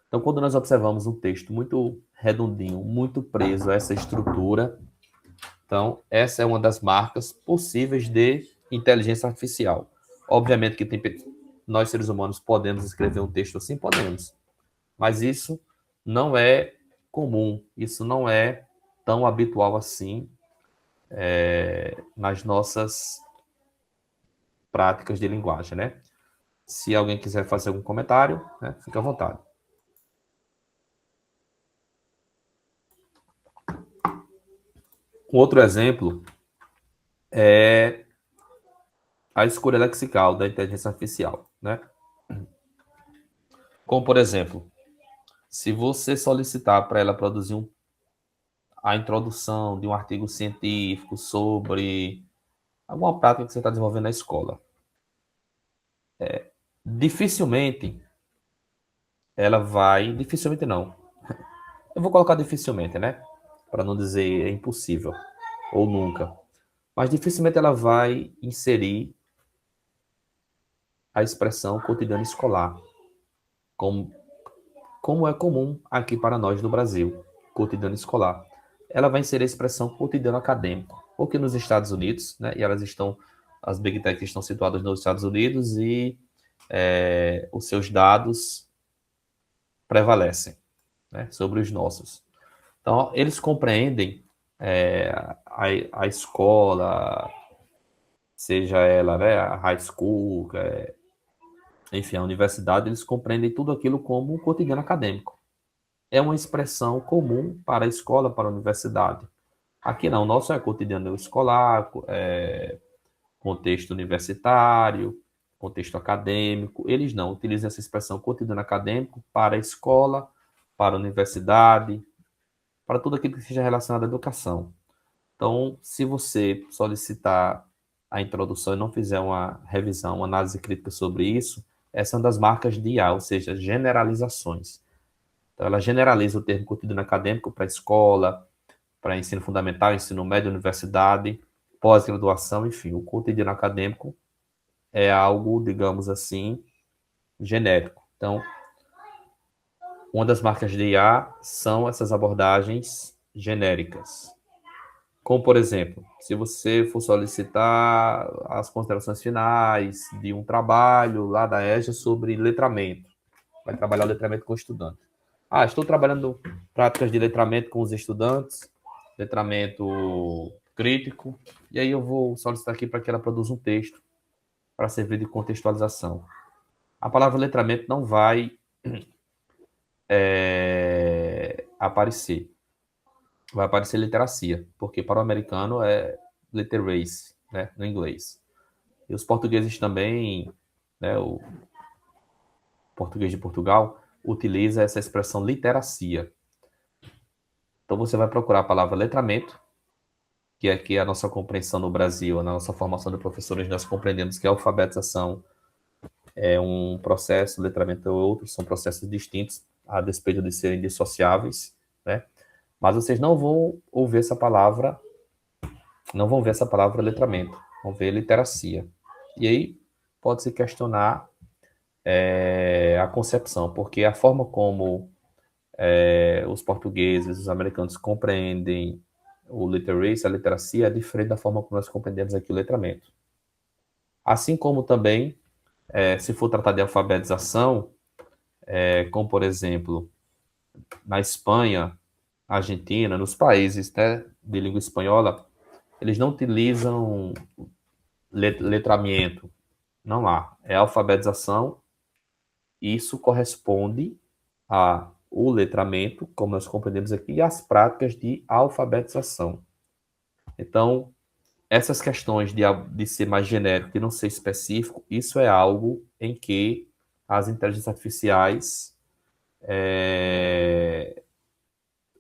Então, quando nós observamos um texto muito redondinho, muito preso a essa estrutura, então, essa é uma das marcas possíveis de inteligência artificial. Obviamente que nós, seres humanos, podemos escrever um texto assim? Podemos. Mas isso não é comum, isso não é tão habitual assim nas nossas práticas de linguagem, né? Se alguém quiser fazer algum comentário, né, fica à vontade. Um outro exemplo é a escolha lexical da inteligência artificial, né? Como, por exemplo, se você solicitar para ela produzir a introdução de um artigo científico sobre alguma prática que você está desenvolvendo na escola, dificilmente ela vai... Dificilmente não. Eu vou colocar dificilmente, né? Para não dizer é impossível ou nunca. Mas dificilmente ela vai inserir a expressão cotidiano escolar, como é comum aqui para nós no Brasil, cotidiano escolar. Ela vai inserir a expressão cotidiano acadêmico, porque nos Estados Unidos, né, e as Big Tech estão situadas nos Estados Unidos e os seus dados prevalecem, né, sobre os nossos. Então, eles compreendem a escola, seja ela, né, a high school, enfim, a universidade, eles compreendem tudo aquilo como um cotidiano acadêmico. É uma expressão comum para a escola, para a universidade. Aqui não, o nosso é cotidiano escolar, contexto universitário, contexto acadêmico. Eles não utilizam essa expressão cotidiano acadêmico para a escola, para a universidade, para tudo aquilo que seja relacionado à educação. Então, se você solicitar a introdução e não fizer uma revisão, uma análise crítica sobre isso, essa é uma das marcas de IA, ou seja, generalizações. Então, ela generaliza o termo cotidiano acadêmico para escola, para ensino fundamental, ensino médio, universidade, pós-graduação, enfim, o cotidiano acadêmico é algo, digamos assim, genérico. Então, uma das marcas de IA são essas abordagens genéricas. Como, por exemplo, se você for solicitar as considerações finais de um trabalho lá da EJA sobre letramento, vai trabalhar o letramento com o estudante. Estou trabalhando práticas de letramento com os estudantes, letramento crítico, e aí eu vou solicitar aqui para que ela produza um texto para servir de contextualização. A palavra letramento não vai aparecer. Vai aparecer literacia, porque para o americano é literacy, né, no inglês. E os portugueses também, né, o português de Portugal, utiliza essa expressão literacia. Então você vai procurar a palavra letramento, que aqui é a nossa compreensão no Brasil, na nossa formação de professores, nós compreendemos que a alfabetização é um processo, letramento é outro, são processos distintos, a despeito de serem dissociáveis, né? Mas vocês não vão ouvir essa palavra, não vão ver essa palavra letramento, vão ver literacia. E aí pode-se questionar a concepção, porque a forma como os portugueses, os americanos compreendem o literacy, a literacia, é diferente da forma como nós compreendemos aqui o letramento. Assim como também, se for tratar de alfabetização, como por exemplo, na Espanha, Argentina, nos países, né, de língua espanhola, eles não utilizam letramento, não há. É alfabetização, isso corresponde ao letramento, como nós compreendemos aqui, e às práticas de alfabetização. Então, essas questões de ser mais genérico e não ser específico, isso é algo em que as inteligências artificiais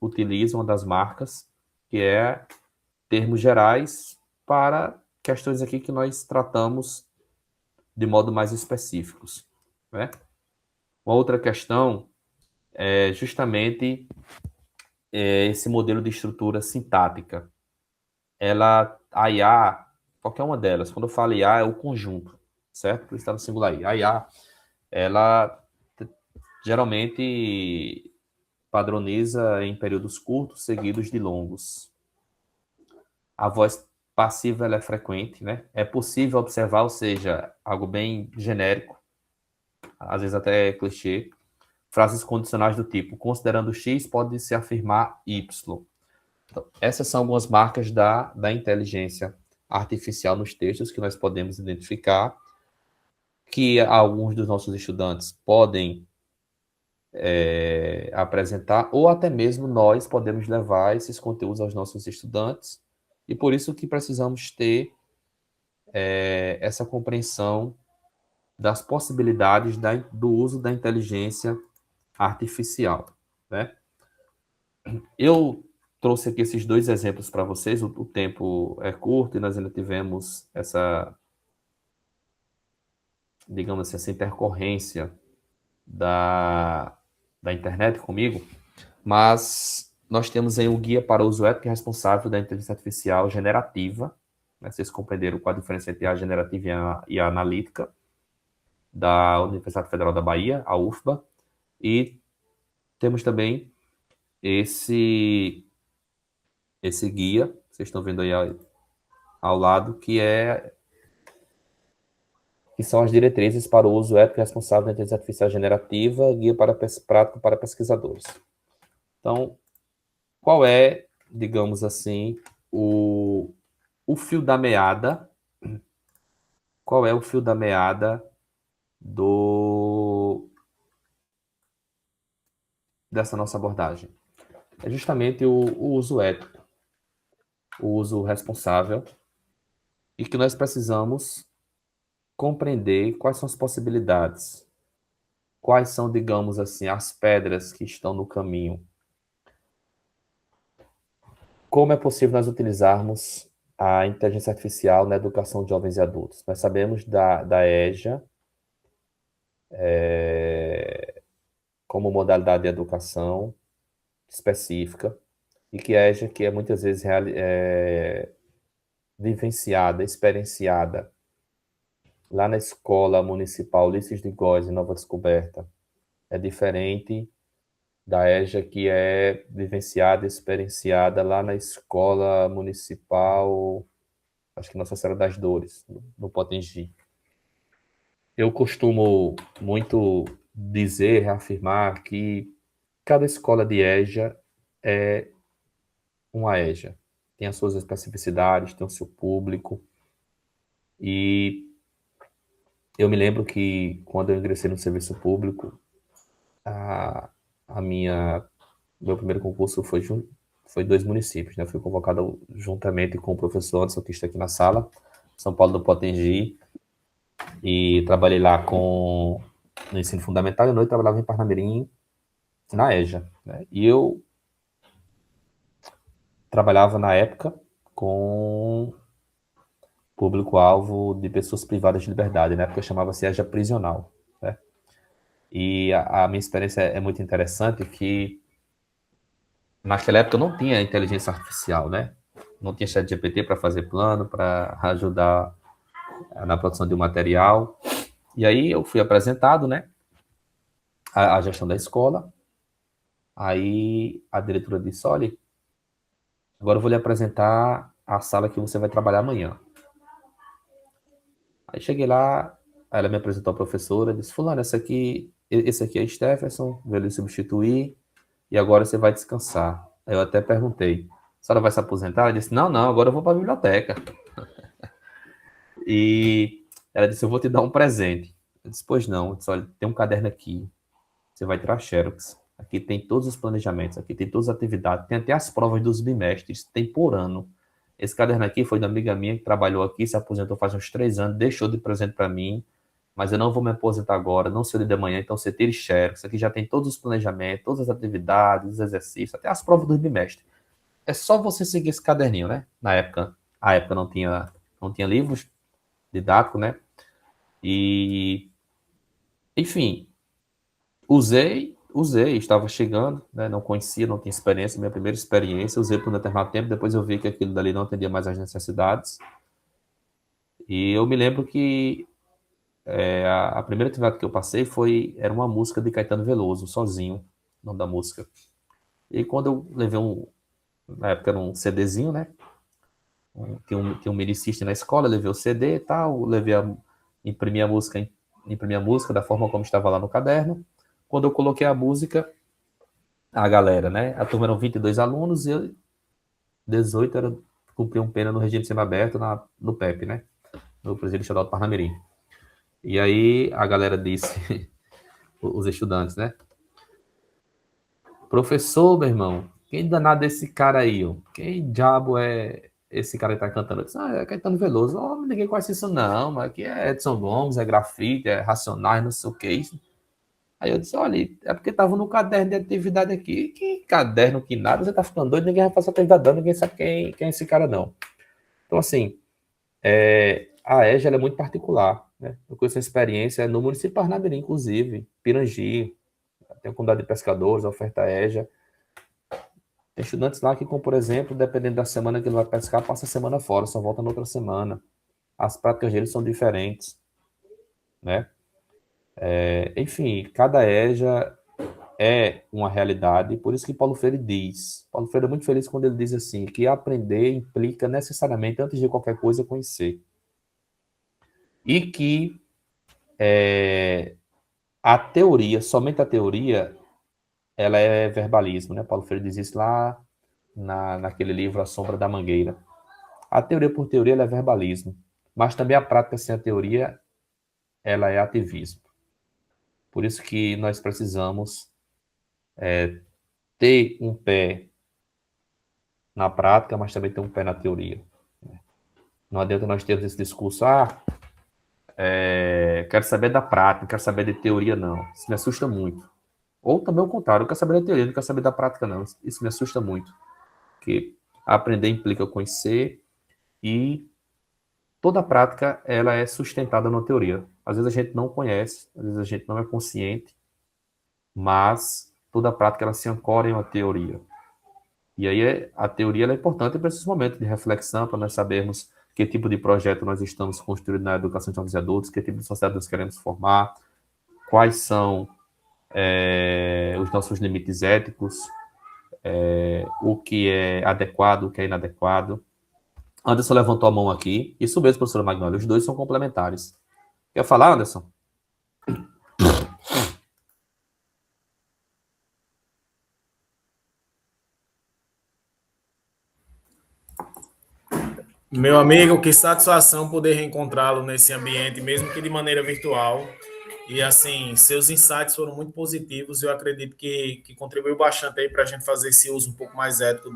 utilizam uma das marcas, que é termos gerais para questões aqui que nós tratamos de modo mais específicos, né? Uma outra questão é justamente esse modelo de estrutura sintática. A IA, qualquer uma delas, quando eu falo IA, é o conjunto, certo? Por isso está no singular aí. A IA, ela geralmente padroniza em períodos curtos, seguidos de longos. A voz passiva ela é frequente, né? É possível observar, ou seja, algo bem genérico, às vezes até clichê, frases condicionais do tipo, considerando X, pode-se afirmar Y. Então, essas são algumas marcas da inteligência artificial nos textos que nós podemos identificar, que alguns dos nossos estudantes podem apresentar, ou até mesmo nós podemos levar esses conteúdos aos nossos estudantes, e por isso que precisamos ter essa compreensão das possibilidades do uso da inteligência artificial, né? Eu trouxe aqui esses dois exemplos para vocês, o tempo é curto e nós ainda tivemos essa, digamos assim, essa intercorrência da internet comigo, mas nós temos aí o Guia para o Uso Ético e Responsável da Inteligência Artificial Generativa, né? Vocês compreenderam qual a diferença entre a generativa e a analítica, da Universidade Federal da Bahia, a UFBA, e temos também esse guia, vocês estão vendo aí ao lado, que são as diretrizes para o uso ético e responsável da inteligência artificial generativa, guia prático para pesquisadores. Então, qual é, digamos assim, o fio da meada qual é o fio da meada dessa nossa abordagem? É justamente o uso ético, o uso responsável, e que nós precisamos compreender quais são as possibilidades, quais são, digamos assim, as pedras que estão no caminho. Como é possível nós utilizarmos a inteligência artificial na educação de jovens e adultos? Nós sabemos da EJA como modalidade de educação específica, e que a EJA que é muitas vezes vivenciada, experienciada lá na Escola Municipal Ulisses de Góes, em Nova Descoberta, é diferente da EJA que é vivenciada, experienciada lá na Escola Municipal, acho que Nossa Senhora das Dores, no Potengi. Eu costumo muito dizer, reafirmar que cada escola de EJA é uma EJA. Tem as suas especificidades, tem o seu público. E eu me lembro que quando eu ingressei no serviço público, meu primeiro concurso foi 2 municípios, né? Eu fui convocado juntamente com o professor Anderson, que está aqui na sala, São Paulo do Potengi, e trabalhei lá no ensino fundamental, e à noite trabalhava em Parnamirim, na EJA, né? E eu trabalhava na época com público-alvo de pessoas privadas de liberdade, na época chamava-se EJA prisional, né? E a minha experiência é muito interessante, que naquela época não tinha inteligência artificial, né? Não tinha ChatGPT para fazer plano, para ajudar na produção de um material. E aí eu fui apresentado, né, a gestão da escola. Aí a diretora disse: olha, agora eu vou lhe apresentar a sala que você vai trabalhar amanhã. Aí cheguei lá, ela me apresentou a professora, disse: fulano, esse aqui é Stephenson, veio lhe substituir, e agora você vai descansar. Aí eu até perguntei: a senhora vai se aposentar? Ela disse: não, agora eu vou para a biblioteca. E ela disse: eu vou te dar um presente. Eu disse: pois não. Eu disse: olha, tem um caderno aqui, você vai tirar xerox. Aqui tem todos os planejamentos, aqui tem todas as atividades, tem até as provas dos bimestres, tem por ano. Esse caderno aqui foi da amiga minha que trabalhou aqui, se aposentou faz uns 3 anos, deixou de presente para mim, mas eu não vou me aposentar agora, não sei o dia de manhã, então você tira xerox. Aqui já tem todos os planejamentos, todas as atividades, os exercícios, até as provas dos bimestres. É só você seguir esse caderninho, né? A época não tinha livros didáticos, né? E, enfim, usei, estava chegando, né? Não conhecia, não tinha experiência, minha primeira experiência, usei por um determinado tempo, depois eu vi que aquilo dali não atendia mais às necessidades. E eu me lembro que a primeira atividade que eu passei era uma música de Caetano Veloso, Sozinho, o nome da música. E quando eu levei na época era um CDzinho, né? Tinha um mini system na escola, levei o CD e tal, imprimi a música da forma como estava lá no caderno. Quando eu coloquei a música, a galera, né? A turma eram 22 alunos e 18 cumpriam pena no regime semiaberto no PEP, né? No Presídio Estadual do Parnamirim. E aí a galera disse, os estudantes, né? Professor, meu irmão, quem danado é esse cara aí, ó? Quem diabo é esse cara que tá cantando? Eu disse: é Caetano Veloso. Oh, ninguém conhece isso não, mas aqui é Edson Gomes, é grafite, é Racionais, não sei o que isso. Aí eu disse: olha, é porque tava no caderno de atividade aqui. Que caderno, que nada, você tá ficando doido, ninguém vai passar atividade dando, ninguém sabe quem é esse cara não. Então, assim, a EJA ela é muito particular, né? Eu conheço a experiência no município de Parnamirim, inclusive, Pirangi, tem a comunidade de pescadores, a oferta EJA. Tem estudantes lá que, como, por exemplo, dependendo da semana que ele vai pescar, passa a semana fora, só volta na outra semana. As práticas deles são diferentes, né? Enfim, cada EJA é uma realidade, por isso que Paulo Freire é muito feliz quando ele diz assim, que aprender implica necessariamente, antes de qualquer coisa, conhecer. E que a teoria, somente a teoria, ela é verbalismo, né? Paulo Freire diz isso lá naquele livro A Sombra da Mangueira. A teoria por teoria, ela é verbalismo. Mas também a prática sem a teoria, ela é ativismo. Por isso que nós precisamos ter um pé na prática, mas também ter um pé na teoria. Não adianta nós termos esse discurso, quero saber da prática, quero saber de teoria, não. Isso me assusta muito. Ou também o contrário, eu quero saber da teoria, não quero saber da prática, não. Isso me assusta muito. Porque aprender implica conhecer e toda prática ela é sustentada na teoria. Às vezes a gente não conhece, às vezes a gente não é consciente, mas toda prática ela se ancora em uma teoria. E aí a teoria ela é importante para esses momentos de reflexão, para nós sabermos que tipo de projeto nós estamos construindo na educação de jovens e adultos, que tipo de sociedade nós queremos formar, quais são os nossos limites éticos, o que é adequado, o que é inadequado. Anderson levantou a mão aqui. Isso mesmo, professora Magnólia, os dois são complementares. Quer falar, Anderson? Meu amigo, que satisfação poder reencontrá-lo nesse ambiente, mesmo que de maneira virtual. E assim, seus insights foram muito positivos e eu acredito que contribuiu bastante aí para a gente fazer esse uso um pouco mais ético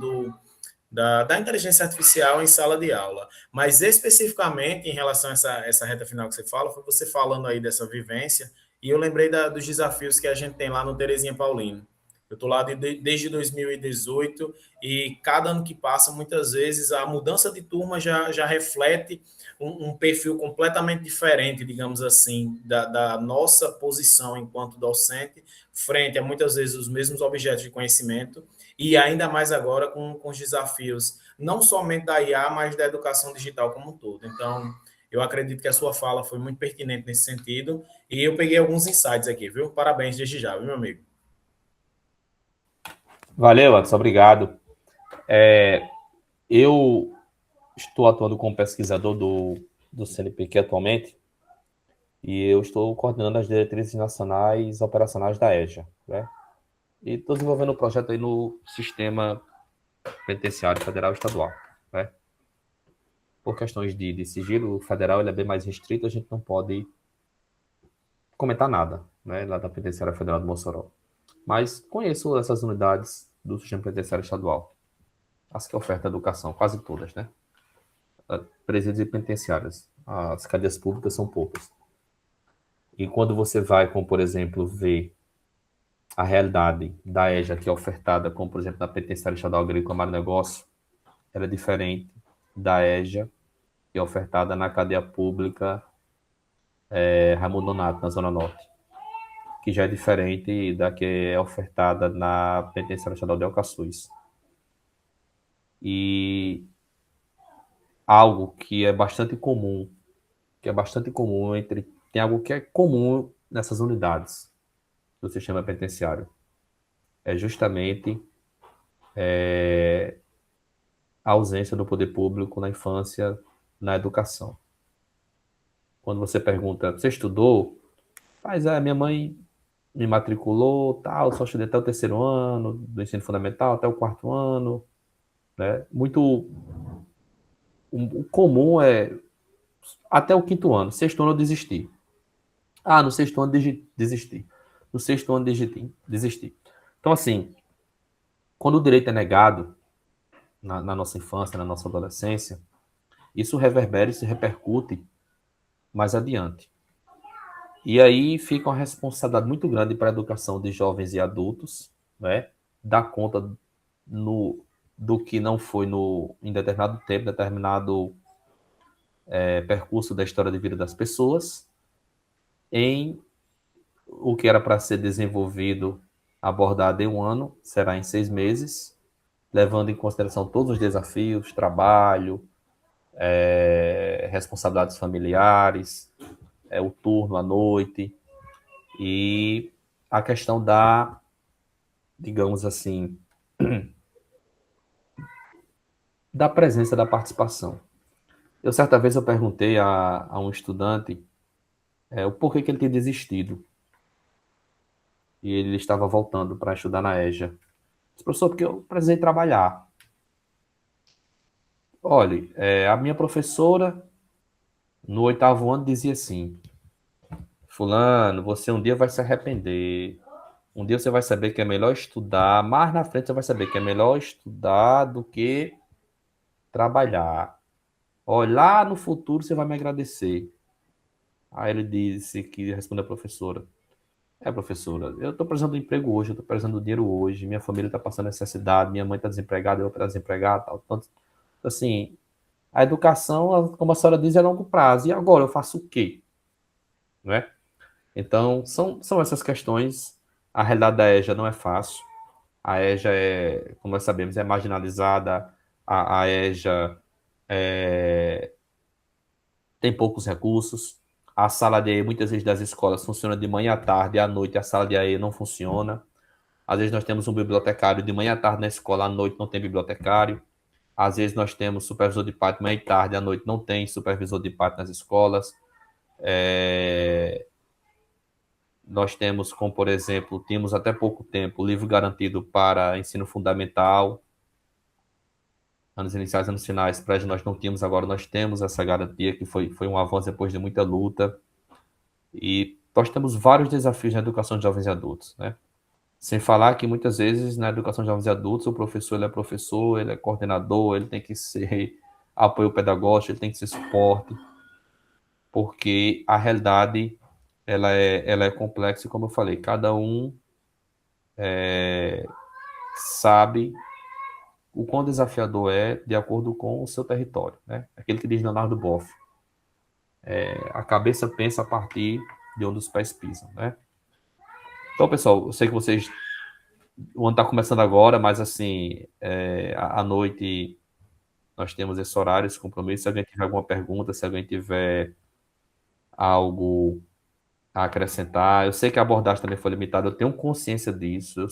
da inteligência artificial em sala de aula. Mas especificamente em relação a essa reta final que você fala, foi você falando aí dessa vivência, e eu lembrei dos desafios que a gente tem lá no Terezinha Paulino. Eu estou lá desde 2018 e cada ano que passa, muitas vezes, a mudança de turma já reflete um perfil completamente diferente, digamos assim, da nossa posição enquanto docente, frente a muitas vezes os mesmos objetos de conhecimento, e ainda mais agora com os desafios, não somente da IA, mas da educação digital como um todo. Então, eu acredito que a sua fala foi muito pertinente nesse sentido, e eu peguei alguns insights aqui, viu? Parabéns desde já, viu, meu amigo? Valeu, Anderson, obrigado. Eu estou atuando como pesquisador do CNPq atualmente e eu estou coordenando as diretrizes nacionais operacionais da EJA, né? E estou desenvolvendo um projeto aí no sistema penitenciário federal e estadual, né? Por questões de sigilo federal, ele é bem mais restrito, a gente não pode comentar nada, né, lá da Penitenciária Federal do Mossoró. Mas conheço essas unidades do sistema penitenciário estadual. As que ofertam educação, quase todas, né? Presídios e penitenciárias. As cadeias públicas são poucas. E quando você vai, como por exemplo, ver a realidade da EJA que é ofertada, como por exemplo na Penitenciária Estadual Agrícola Mar Negócio, ela é diferente da EJA que é ofertada na cadeia pública Raimundo Nonato, na Zona Norte, que já é diferente da que é ofertada na Penitenciária Estadual de Alcaçuz. E algo que é bastante comum, tem algo que é comum nessas unidades do sistema penitenciário, é justamente a ausência do poder público na infância, na educação. Quando você pergunta, você estudou? Mas minha mãe me matriculou, tal, só estudei até o 3º ano do ensino fundamental, até o 4º ano, né? O comum é até o 5º ano. 6º ano eu desisti. No 6º ano desisti. No 6º ano desisti. Então, assim, quando o direito é negado na nossa infância, na nossa adolescência, isso reverbera e se repercute mais adiante. E aí fica uma responsabilidade muito grande para a educação de jovens e adultos, né? Dar conta do que não foi em determinado tempo, determinado percurso da história de vida das pessoas, em o que era para ser desenvolvido, abordado em 1 ano, será em 6 meses, levando em consideração todos os desafios, trabalho, responsabilidades familiares, o turno à noite, e a questão da, digamos assim, da presença da participação. Certa vez eu perguntei a um estudante o porquê que ele tinha desistido. E ele estava voltando para estudar na EJA. Disse, professor, porque eu precisei trabalhar. Olha, a minha professora no 8º ano dizia assim: Fulano, você um dia vai se arrepender. Um dia você vai saber que é melhor estudar. Mais na frente você vai saber que é melhor estudar do que trabalhar. Olha, lá no futuro você vai me agradecer. Aí ele disse que respondeu a professora: professora, eu estou precisando do emprego hoje, eu estou precisando do dinheiro hoje, minha família está passando necessidade, minha mãe está desempregada, eu estou desempregado, tal. Então, assim, a educação, como a senhora diz, é a longo prazo. E agora eu faço o quê? Não é? Então, são essas questões. A realidade da EJA não é fácil. A EJA como nós sabemos, é marginalizada. A EJA tem poucos recursos. A sala de AE, muitas vezes, das escolas funciona de manhã à tarde, e à noite a sala de AE não funciona. Às vezes nós temos um bibliotecário de manhã à tarde na escola, à noite não tem bibliotecário. Às vezes nós temos supervisor de pátio manhã e tarde, à noite não tem supervisor de pátio nas escolas. Nós temos, como por exemplo, tínhamos até pouco tempo o livro garantido para ensino fundamental, anos iniciais, anos finais, prédio nós não tínhamos, agora nós temos essa garantia, que foi um avanço depois de muita luta. E nós temos vários desafios na educação de jovens e adultos, né? Sem falar que muitas vezes na educação de jovens e adultos o professor ele é professor, ele é coordenador, ele tem que ser apoio pedagógico, ele tem que ser suporte, porque a realidade ela é complexa e, como eu falei, cada um sabe o quão desafiador é de acordo com o seu território, né? Aquele que diz Leonardo Boff, a cabeça pensa a partir de onde os pés pisam, né? Então, pessoal, eu sei que vocês, o ano está começando agora, mas assim, à noite nós temos esse horário, esse compromisso. Se alguém tiver alguma pergunta, se alguém tiver algo a acrescentar, eu sei que a abordagem também foi limitada, eu tenho consciência disso,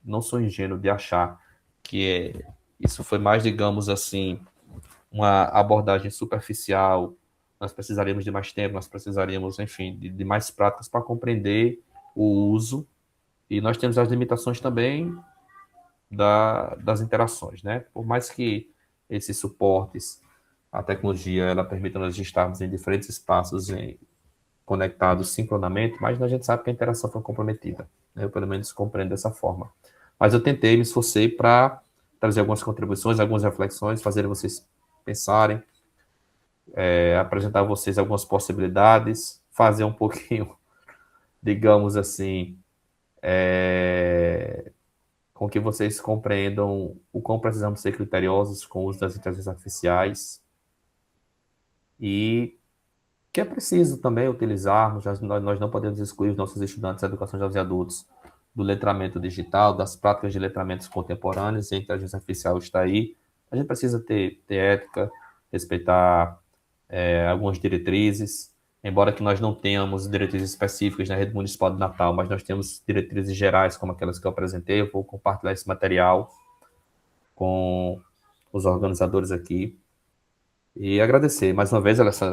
não sou ingênuo de achar que isso foi mais, digamos assim, uma abordagem superficial. Nós precisaríamos de mais tempo, nós precisaríamos, enfim, de mais práticas para compreender o uso, e nós temos as limitações também das interações, né? Por mais que esses suportes, a tecnologia, ela permita nós estarmos em diferentes espaços conectados sincronamente, mas a gente sabe que a interação foi comprometida. Eu, pelo menos, compreendo dessa forma. Mas eu tentei, me esforcei para trazer algumas contribuições, algumas reflexões, fazer vocês pensarem, apresentar a vocês algumas possibilidades, fazer um pouquinho, digamos assim, com que vocês compreendam o quão precisamos ser criteriosos com o uso das inteligências artificiais e que é preciso também utilizarmos, nós não podemos excluir os nossos estudantes da educação de jovens e adultos do letramento digital, das práticas de letramentos contemporâneos, e a inteligência artificial está aí. A gente precisa ter ética, respeitar algumas diretrizes, embora que nós não tenhamos diretrizes específicas na rede municipal de Natal, mas nós temos diretrizes gerais, como aquelas que eu apresentei. Eu vou compartilhar esse material com os organizadores aqui. E agradecer mais uma vez, Alessandra,